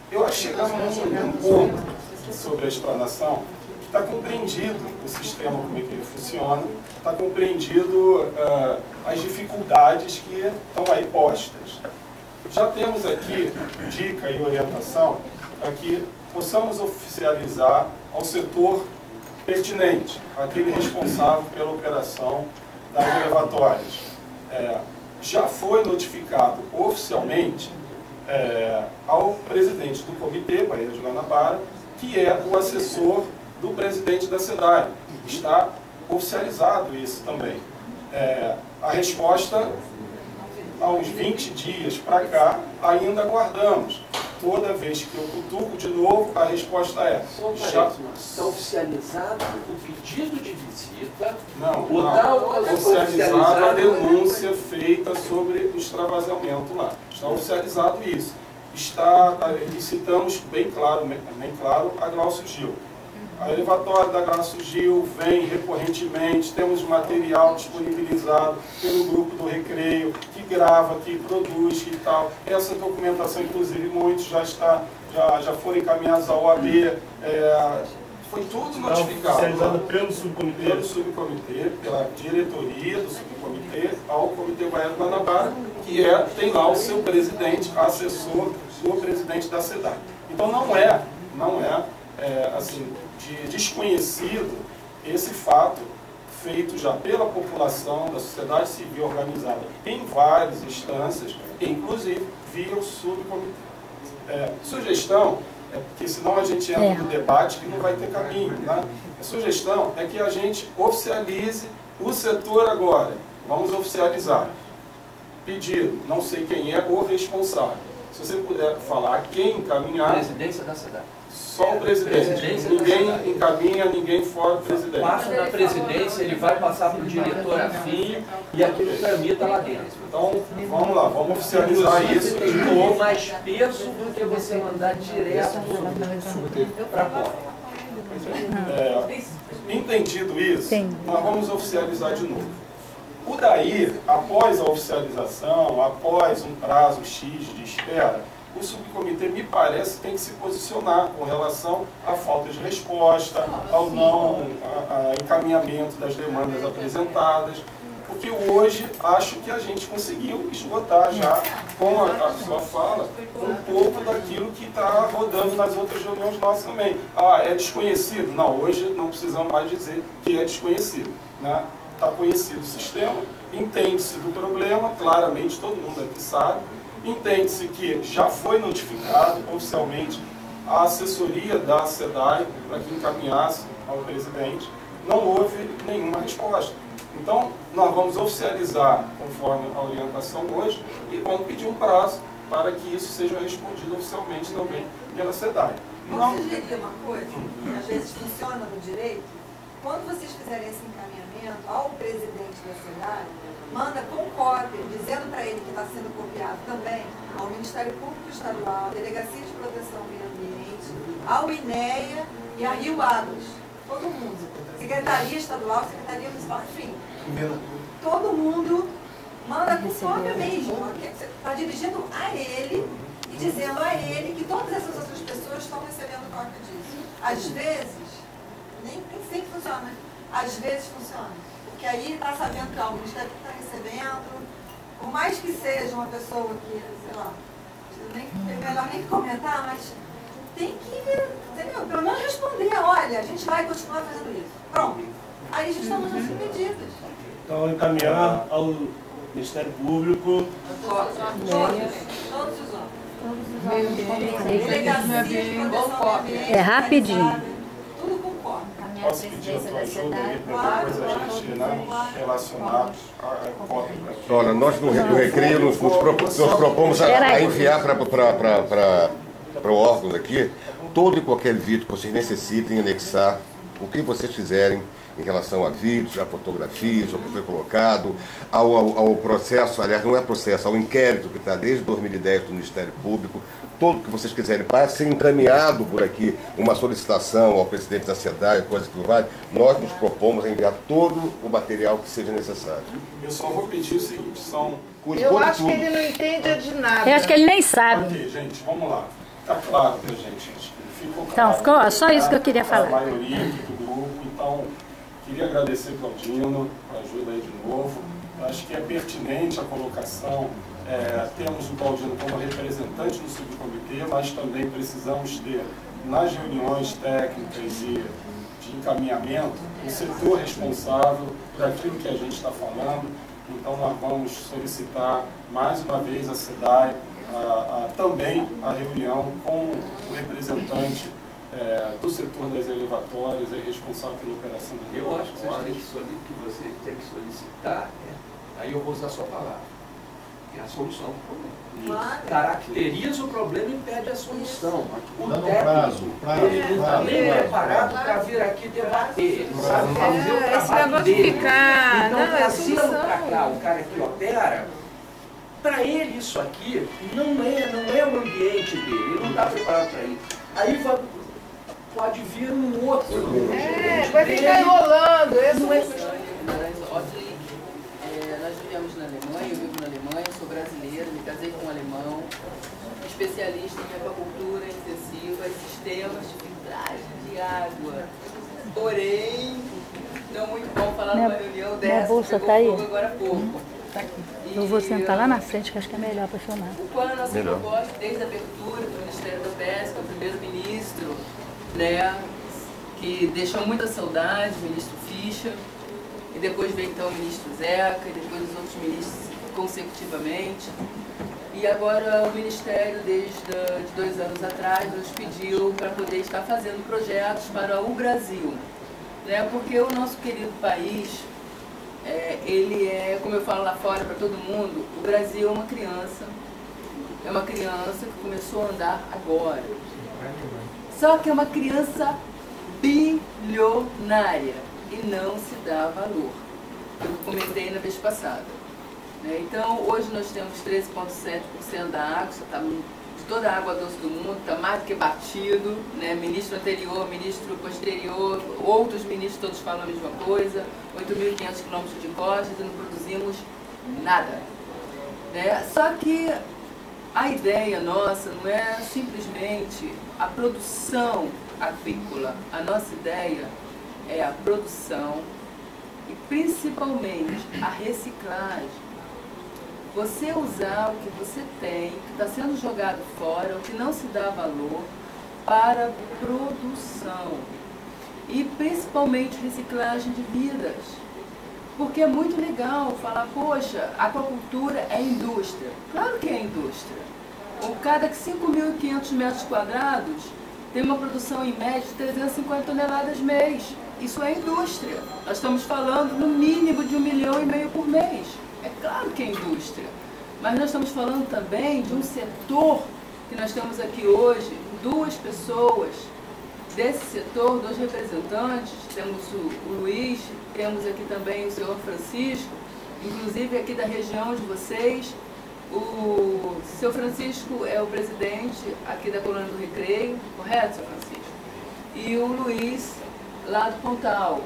eu acho que chegamos num ponto sobre a explanação que está compreendido o sistema, como é que ele funciona, está compreendido as dificuldades que estão aí postas. Já temos aqui dica e orientação para que possamos oficializar ao setor pertinente, aquele responsável pela operação das elevatórias. Já foi notificado oficialmente ao presidente do comitê, Bahia de Guanabara, que é o assessor do presidente da SEDAI. Está oficializado isso também. A resposta, há uns 20 dias para cá, ainda aguardamos. Toda vez que eu cutuco de novo, a resposta é... Está oficializado o pedido de visita? Não, oficializado a denúncia feita sobre o extravasamento lá. Está oficializado isso. Citamos bem claro a Glaucio Gil. A elevatória da Glaucio Gil vem recorrentemente, temos material disponibilizado pelo grupo do Recreio, que grava, que produz e tal. Essa documentação, inclusive, muitos já foram encaminhados ao OAB, foi tudo notificado. Oficializado pelo subcomitê. Pelo subcomitê, pela diretoria do subcomitê, ao Comitê Baiano de Guanabara, que tem lá o seu presidente, assessor do presidente da SEDAI. Então não é assim, de desconhecido esse fato feito já pela população, da sociedade civil organizada em várias instâncias, inclusive via o subcomitê. Sugestão, porque senão a gente entra no debate que não vai ter caminho. Né? A sugestão é que a gente oficialize o setor agora. Vamos oficializar. Pedido, não sei quem é o responsável. Se você puder falar quem encaminhar... Presidência da cidade. Só o presidente. Ninguém encaminha, ninguém fora o presidente. Passa na presidência, ele vai passar para o diretor afim e aquilo tramita lá dentro. Então, vamos lá, vamos oficializar isso de novo. Mais peso do que você mandar direto para fora. Entendido isso, nós vamos oficializar de novo. O daí, após a oficialização, após um prazo X de espera, o subcomitê, me parece, tem que se posicionar com relação à falta de resposta, ao não encaminhamento das demandas apresentadas, porque hoje acho que a gente conseguiu esgotar já, com a sua fala, um pouco daquilo que está rodando nas outras reuniões nossas também. É desconhecido? Não, hoje não precisamos mais dizer que é desconhecido. Né? Está conhecido o sistema, entende-se do problema, claramente todo mundo aqui sabe, entende-se que já foi notificado oficialmente a assessoria da SEDAI para que encaminhasse ao presidente, não houve nenhuma resposta. Então, nós vamos oficializar conforme a orientação hoje e vamos pedir um prazo para que isso seja respondido oficialmente também pela SEDAI. Vamos sugerir uma coisa, que às vezes funciona no direito, quando vocês fizerem esse encaminhamento ao presidente da SEDAI, manda com cópia, dizendo para ele que está sendo copiado também ao Ministério Público Estadual, Delegacia de Proteção ao Meio Ambiente, ao INEA e a Rio Águas. Todo mundo. Secretaria Estadual, Secretaria Municipal, enfim. Todo mundo manda com cópia mesmo. Está dirigindo a ele e dizendo a ele que todas essas outras pessoas estão recebendo cópia disso. Às vezes, nem sempre funciona, mas às vezes funciona. Porque aí está sabendo que o Ministério está recebendo, por mais que seja uma pessoa que, sei lá, é melhor nem comentar, mas tem que, entendeu? Pelo menos responder, olha, a gente vai continuar fazendo isso. Pronto. Aí já estamos nas medidas. Então, encaminhar ao Ministério Público. Todos os homens. Delegacia de Proteção ao Meio Ambiente. É rapidinho. Tudo com cópia. Posso pedir a tua ajuda aí para depois a gente relacionar a cópia? Olha, nós no Recreio nos propomos a enviar para o órgão daqui todo e qualquer vídeo que vocês necessitem anexar, o que vocês fizerem em relação a vídeos, a fotografias, ao que foi colocado, ao processo, aliás, não é processo, ao inquérito que está desde 2010 do Ministério Público, tudo que vocês quiserem, para ser encaminhado por aqui uma solicitação ao presidente da SEDAI, coisa que vai, nós nos propomos a enviar todo o material que seja necessário. Eu só vou pedir o seguinte, eu acho que ele não entende de nada. Eu acho que ele nem sabe. Ok, gente, vamos lá. Está claro, né, gente? Ficou claro. Então, ficou só isso que eu queria falar. A maioria aqui do grupo, então, queria agradecer ao Claudino, a ajuda aí de novo. Acho que é pertinente a colocação. Temos o Claudino como representante do subcomitê, mas também precisamos ter, nas reuniões técnicas e de encaminhamento, o setor responsável por aquilo que a gente está falando. Então, nós vamos solicitar mais uma vez a SEDAI, também a reunião com o representante do setor das elevatórias, é responsável pela operação das Eu acho que elevatórias. você tem que solicitar, aí eu vou usar a sua palavra, é a solução do problema. Caracteriza o problema e pede a solução. O técnico, ele não está nem preparado para vir aqui debater. Ele não sabe fazer o trabalho dele. Então, trazendo para cá o cara que opera, para ele isso aqui não é o ambiente dele, ele não está preparado para isso. Aí pode vir um outro. Vai ficar enrolando. Não é nós vivemos na Alemanha, eu vivo na Alemanha, sou brasileira, me casei com um alemão, especialista em aquacultura intensiva e sistemas de filtragem de água. Porém, não muito bom falar numa reunião dessa, minha bolsa tá aí. Agora há pouco. Tá aqui. Eu vou sentar lá na frente, que acho que é melhor para filmar. Qual é a nossa proposta desde a abertura do Ministério da Pesca, o primeiro-ministro, né, que deixou muita saudade, o ministro Fischer, e depois veio então o ministro Zeca, e depois os outros ministros consecutivamente. E agora o Ministério, desde 2 anos atrás, nos pediu para poder estar fazendo projetos para o Brasil. Né? Porque o nosso querido país, ele é, como eu falo lá fora para todo mundo, o Brasil é uma criança que começou a andar agora. Só que é uma criança bilionária. E não se dá valor. Eu comentei na vez passada. Então, hoje nós temos 13,7% da água, de toda a água doce do mundo, está mais do que batido. Né? Ministro anterior, ministro posterior, outros ministros todos falam a mesma coisa. 8.500 quilômetros de costa e não produzimos nada. Né? Só que a ideia nossa não é simplesmente a produção agrícola. A nossa ideia é a produção e principalmente a reciclagem. Você usar o que você tem, que está sendo jogado fora, o que não se dá valor, para produção. E principalmente reciclagem de vidas. Porque é muito legal falar, poxa, aquacultura é indústria. Claro que é indústria. Cada 5.500 metros quadrados tem uma produção em média de 350 toneladas mês. Isso é indústria. Nós estamos falando no mínimo de 1,5 milhão por mês. É claro que é indústria. Mas nós estamos falando também de um setor que nós temos aqui hoje, 2 pessoas desse setor, 2 representantes. Temos o Luiz, temos aqui também o senhor Francisco, inclusive aqui da região de vocês. O seu Francisco é o presidente aqui da Colônia do Recreio, correto, seu Francisco? E o Luiz, lá do Pontal.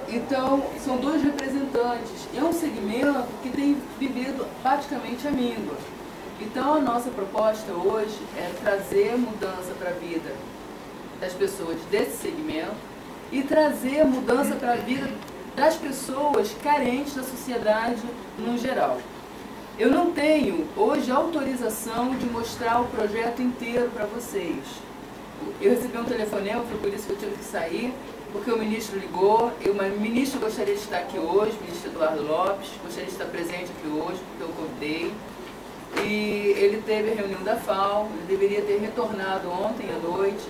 Então, são 2 representantes. É um segmento que tem vivido praticamente a míngua. Então, a nossa proposta hoje é trazer mudança para a vida das pessoas desse segmento e trazer mudança para a vida das pessoas carentes da sociedade no geral. Eu não tenho hoje autorização de mostrar o projeto inteiro para vocês. Eu recebi um telefonema, foi por isso que eu tive que sair, porque o ministro ligou. O ministro gostaria de estar aqui hoje, o ministro Eduardo Lopes, gostaria de estar presente aqui hoje, porque eu convidei. E ele teve a reunião da FAO, ele deveria ter retornado ontem à noite,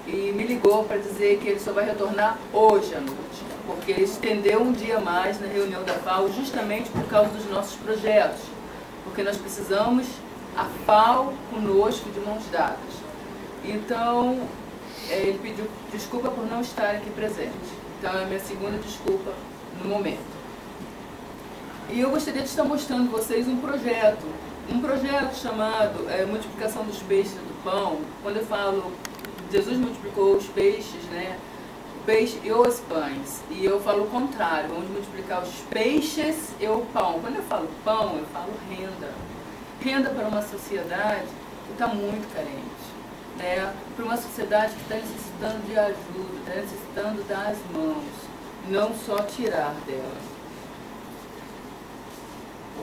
e me ligou para dizer que ele só vai retornar hoje à noite, porque ele estendeu um dia mais na reunião da FAO justamente por causa dos nossos projetos, porque nós precisamos a FAO conosco de mãos dadas. Então, ele pediu desculpa por não estar aqui presente. Então, é a minha segunda desculpa no momento. E eu gostaria de estar mostrando a vocês um projeto chamado Multiplicação dos Peixes do Pão. Quando eu falo, Jesus multiplicou os peixes, né? O peixe e os pães. E eu falo o contrário, vamos multiplicar os peixes e o pão. Quando eu falo pão, eu falo renda. Renda para uma sociedade que está muito carente. Né, para uma sociedade que está necessitando de ajuda, está necessitando das mãos, não só tirar dela.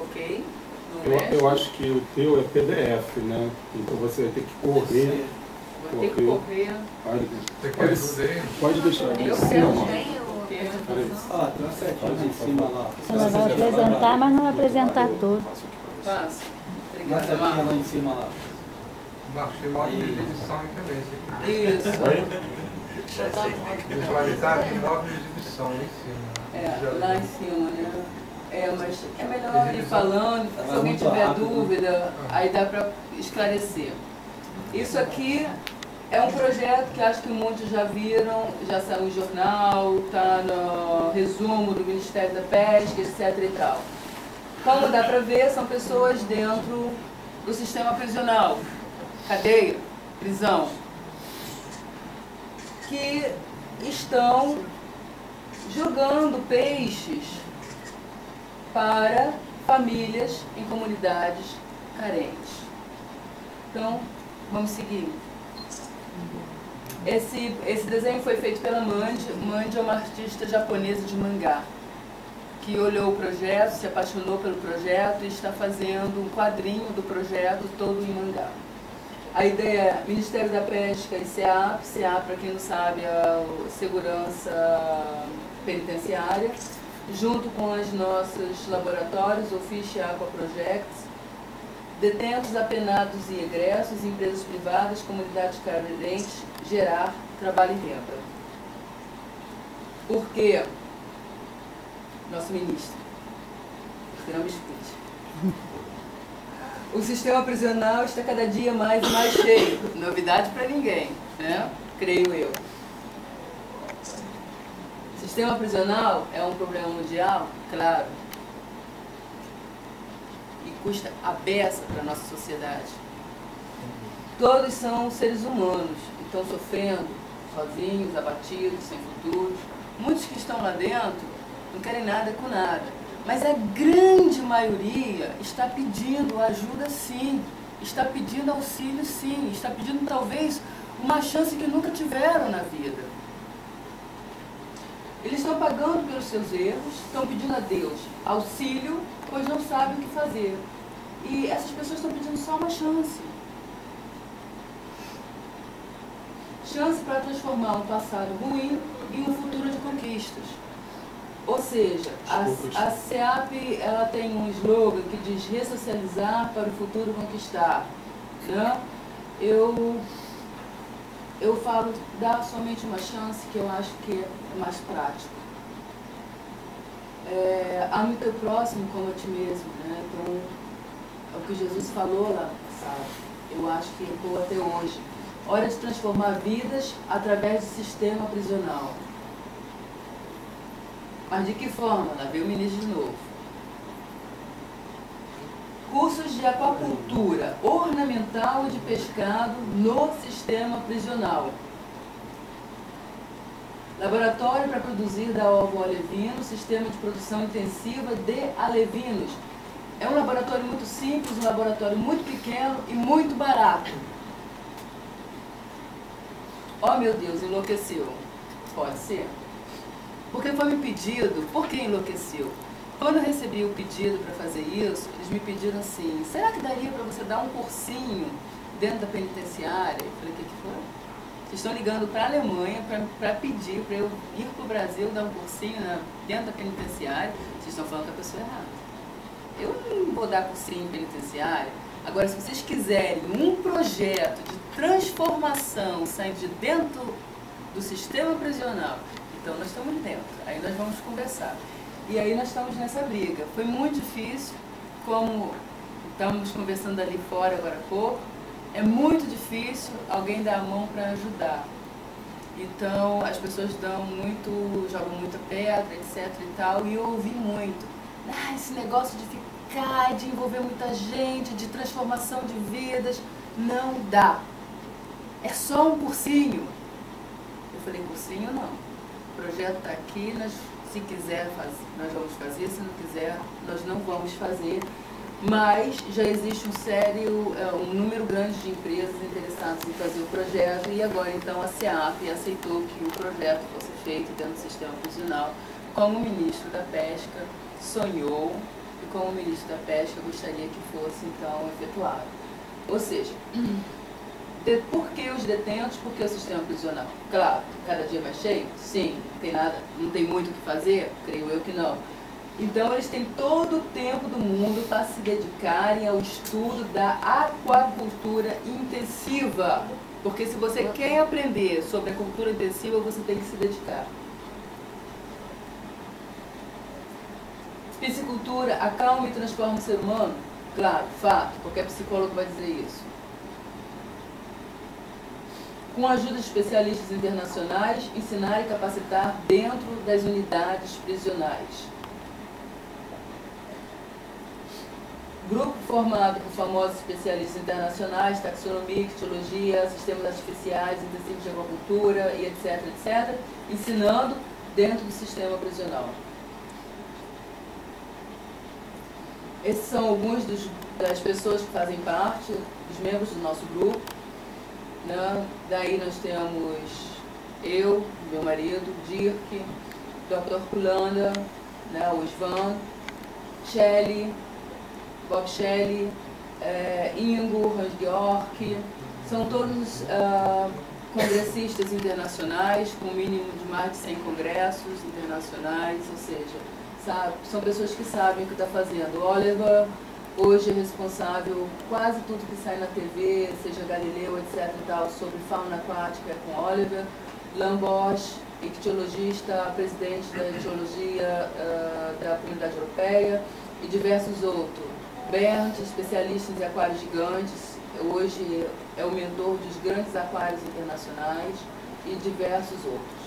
Ok? Eu acho que o teu é PDF, né? Então você vai ter que correr. Vai ter que correr. Pode deixar. Eu Ah, tem uma setinha em cima lá. Ela vai apresentar, mas não vai apresentar tudo. Passa. Obrigada. Lá em cima lá. Marcos, tem móveis de exibição também. Isso. Visualizar de móveis de exibição em cima. Lá em cima, né? Mas é melhor ir falando, se alguém tiver dúvida, aí dá para esclarecer. Isso aqui é um projeto que acho que muitos já viram, já saiu no jornal, está no resumo do Ministério da Pesca, etc. e tal. Como dá para ver, são pessoas dentro do sistema prisional, cadeia, prisão, que estão jogando peixes para famílias em comunidades carentes. Então, vamos seguir. Esse desenho foi feito pela Mandy. Mandy é uma artista japonesa de mangá, que olhou o projeto, se apaixonou pelo projeto e está fazendo um quadrinho do projeto todo em mangá. A ideia é Ministério da Pesca e SEAP. SEAP, para quem não sabe, é a Segurança Penitenciária, junto com os nossos laboratórios, o Fish Aqua Projects, detentos, apenados e egressos, empresas privadas, comunidades carentes, gerar trabalho e renda. Por quê? Nosso ministro, não me escute. O sistema prisional está cada dia mais e mais cheio. Novidade para ninguém, né? Creio eu. O sistema prisional é um problema mundial? Claro. E custa a beça para a nossa sociedade. Todos são seres humanos e estão sofrendo, sozinhos, abatidos, sem futuro. Muitos que estão lá dentro não querem nada com nada. Mas a grande maioria está pedindo ajuda sim, está pedindo auxílio sim, está pedindo talvez uma chance que nunca tiveram na vida. Eles estão pagando pelos seus erros, estão pedindo a Deus auxílio, pois não sabem o que fazer. E essas pessoas estão pedindo só uma chance. Chance para transformar um passado ruim em um futuro de conquistas. Ou seja, a SEAP ela tem um slogan que diz ressocializar para o futuro conquistar. Né? Eu falo, dá somente uma chance, que eu acho que é mais prático. Ame o teu próximo como a ti mesmo. Né? Então, é o que Jesus falou lá no passado. Eu acho que ecoa até hoje. Hora de transformar vidas através do sistema prisional. Mas de que forma? Lá veio o ministro de novo. Cursos de aquacultura ornamental e de pescado no sistema prisional. Laboratório para produzir da ovo alevino, sistema de produção intensiva de alevinos. É um laboratório muito simples, um laboratório muito pequeno e muito barato. Oh meu Deus, enlouqueceu. Pode ser. Porque foi me pedido, por que enlouqueceu? Quando eu recebi o pedido para fazer isso, eles me pediram assim, será que daria para você dar um cursinho dentro da penitenciária? Eu falei, o que foi? Vocês estão ligando para a Alemanha para pedir para eu ir para o Brasil dar um cursinho dentro da penitenciária? Vocês estão falando com a pessoa errada. Eu não vou dar cursinho em penitenciária. Agora, se vocês quiserem um projeto de transformação saindo de dentro do sistema prisional, então nós estamos dentro, aí nós vamos conversar. E aí nós estamos nessa briga. Foi muito difícil, como estamos conversando ali fora agora há pouco, é muito difícil alguém dar a mão para ajudar. Então as pessoas jogam muita pedra, etc e tal, e eu ouvi muito. Esse negócio de ficar, de envolver muita gente, de transformação de vidas, não dá. É só um cursinho. Eu falei, cursinho não. O projeto está aqui, se quiser fazer, nós vamos fazer, se não quiser, nós não vamos fazer. Mas já existe um número grande de empresas interessadas em fazer o projeto e agora então a SEAP aceitou que o projeto fosse feito dentro do sistema prisional, como o ministro da Pesca sonhou e como o ministro da Pesca gostaria que fosse então efetuado. Ou seja, por que os detentos? Por que o sistema prisional? Claro, cada dia mais cheio? Sim, não tem muito o que fazer? Creio eu que não. Então, eles têm todo o tempo do mundo para se dedicarem ao estudo da aquacultura intensiva. Porque se você quer aprender sobre a cultura intensiva, você tem que se dedicar. Piscicultura acalma e transforma o ser humano? Claro, fato, qualquer psicólogo vai dizer isso. Com a ajuda de especialistas internacionais, ensinar e capacitar dentro das unidades prisionais. Grupo formado por famosos especialistas internacionais, taxonomia, ictiologia, sistemas artificiais, intensivos de agricultura e etc, etc, ensinando dentro do sistema prisional. Esses são alguns das pessoas que fazem parte, dos membros do nosso grupo. Né? Daí nós temos eu, meu marido, Dirk, Dr. Kulanda, né? O Isvan, Shelley, Bob Shelley, Ingo, Hans-Georg, são todos congressistas internacionais, com um mínimo de mais de 100 congressos internacionais, ou seja, são pessoas que sabem o que está fazendo. Oliver, hoje é responsável quase tudo que sai na TV, seja Galileu, etc. e tal, sobre fauna aquática, é com Oliver. Lambosch, ictiologista, presidente da ictiologia da Comunidade Europeia, e diversos outros. Bernd, especialista em aquários gigantes, hoje é o mentor dos grandes aquários internacionais, e diversos outros.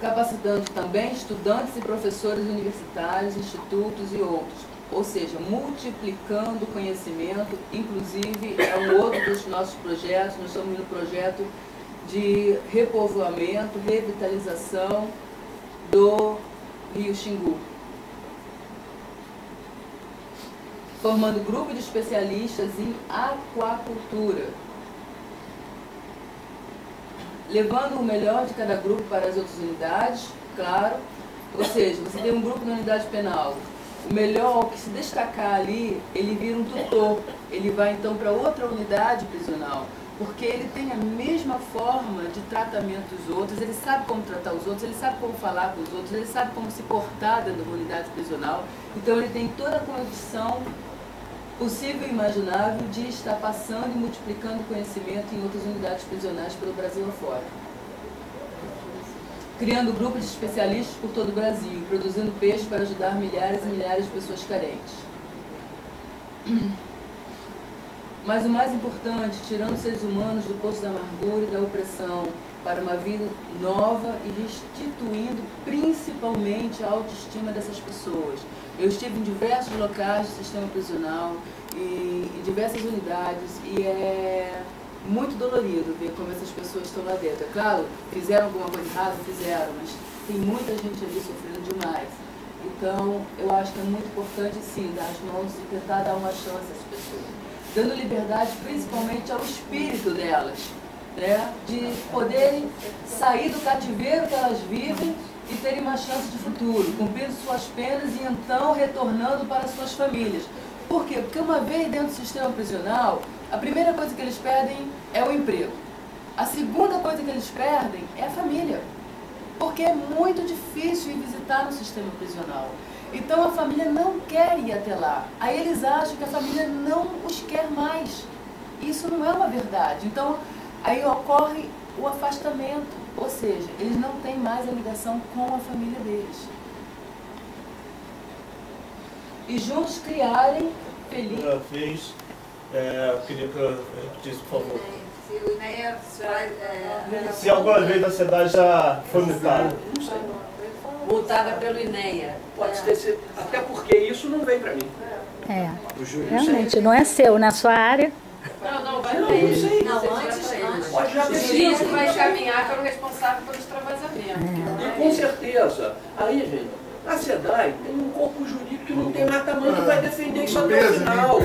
Capacitando também estudantes e professores universitários, institutos e outros, ou seja, multiplicando o conhecimento. Inclusive, é um outro dos nossos projetos. Nós estamos no projeto de repovoamento, revitalização do Rio Xingu. Formando grupo de especialistas em aquacultura, levando o melhor de cada grupo para as outras unidades, claro. Ou seja, você tem um grupo na unidade penal, o melhor, o que se destacar ali, ele vira um tutor, ele vai então para outra unidade prisional, porque ele tem a mesma forma de tratamento dos outros, ele sabe como tratar os outros, ele sabe como falar com os outros, ele sabe como se portar dentro da unidade prisional, então ele tem toda a condição possível e imaginável de estar passando e multiplicando conhecimento em outras unidades prisionais pelo Brasil afora. Criando grupos de especialistas por todo o Brasil, produzindo peixe para ajudar milhares e milhares de pessoas carentes. Mas o mais importante, tirando os seres humanos do poço da amargura e da opressão para uma vida nova e restituindo principalmente a autoestima dessas pessoas. Eu estive em diversos locais do sistema prisional e em diversas unidades, e é muito dolorido ver como essas pessoas estão lá dentro. É claro, fizeram alguma coisa errada, fizeram, mas tem muita gente ali sofrendo demais. Então, eu acho que é muito importante, sim, dar as mãos e tentar dar uma chance a essas pessoas, dando liberdade principalmente ao espírito delas, né, de poderem sair do cativeiro que elas vivem e terem uma chance de futuro, cumprindo suas penas e então retornando para suas famílias. Por quê? Porque uma vez dentro do sistema prisional, a primeira coisa que eles perdem é o emprego. A segunda coisa que eles perdem é a família, porque é muito difícil ir visitar no sistema prisional. Então a família não quer ir até lá. Aí eles acham que a família não os quer mais. Isso não é uma verdade. Então aí ocorre o afastamento. Ou seja, eles não têm mais a ligação com a família deles. E juntos criarem feliz. Uma vez, eu queria que eu repetisse, por favor. Se alguma vez a cidade já foi multada. Não sei. Multada pelo INEA. Pode ser, até porque isso não vem para mim. É, realmente, não é seu, na sua área. Não, vai não sei. Não, antes. Pode já O jurídico vai encaminhar para o responsável pelo extravasamento. E com certeza, aí, gente, a SEDAI tem um corpo jurídico que não tem mata-mãe que vai defender isso até o final.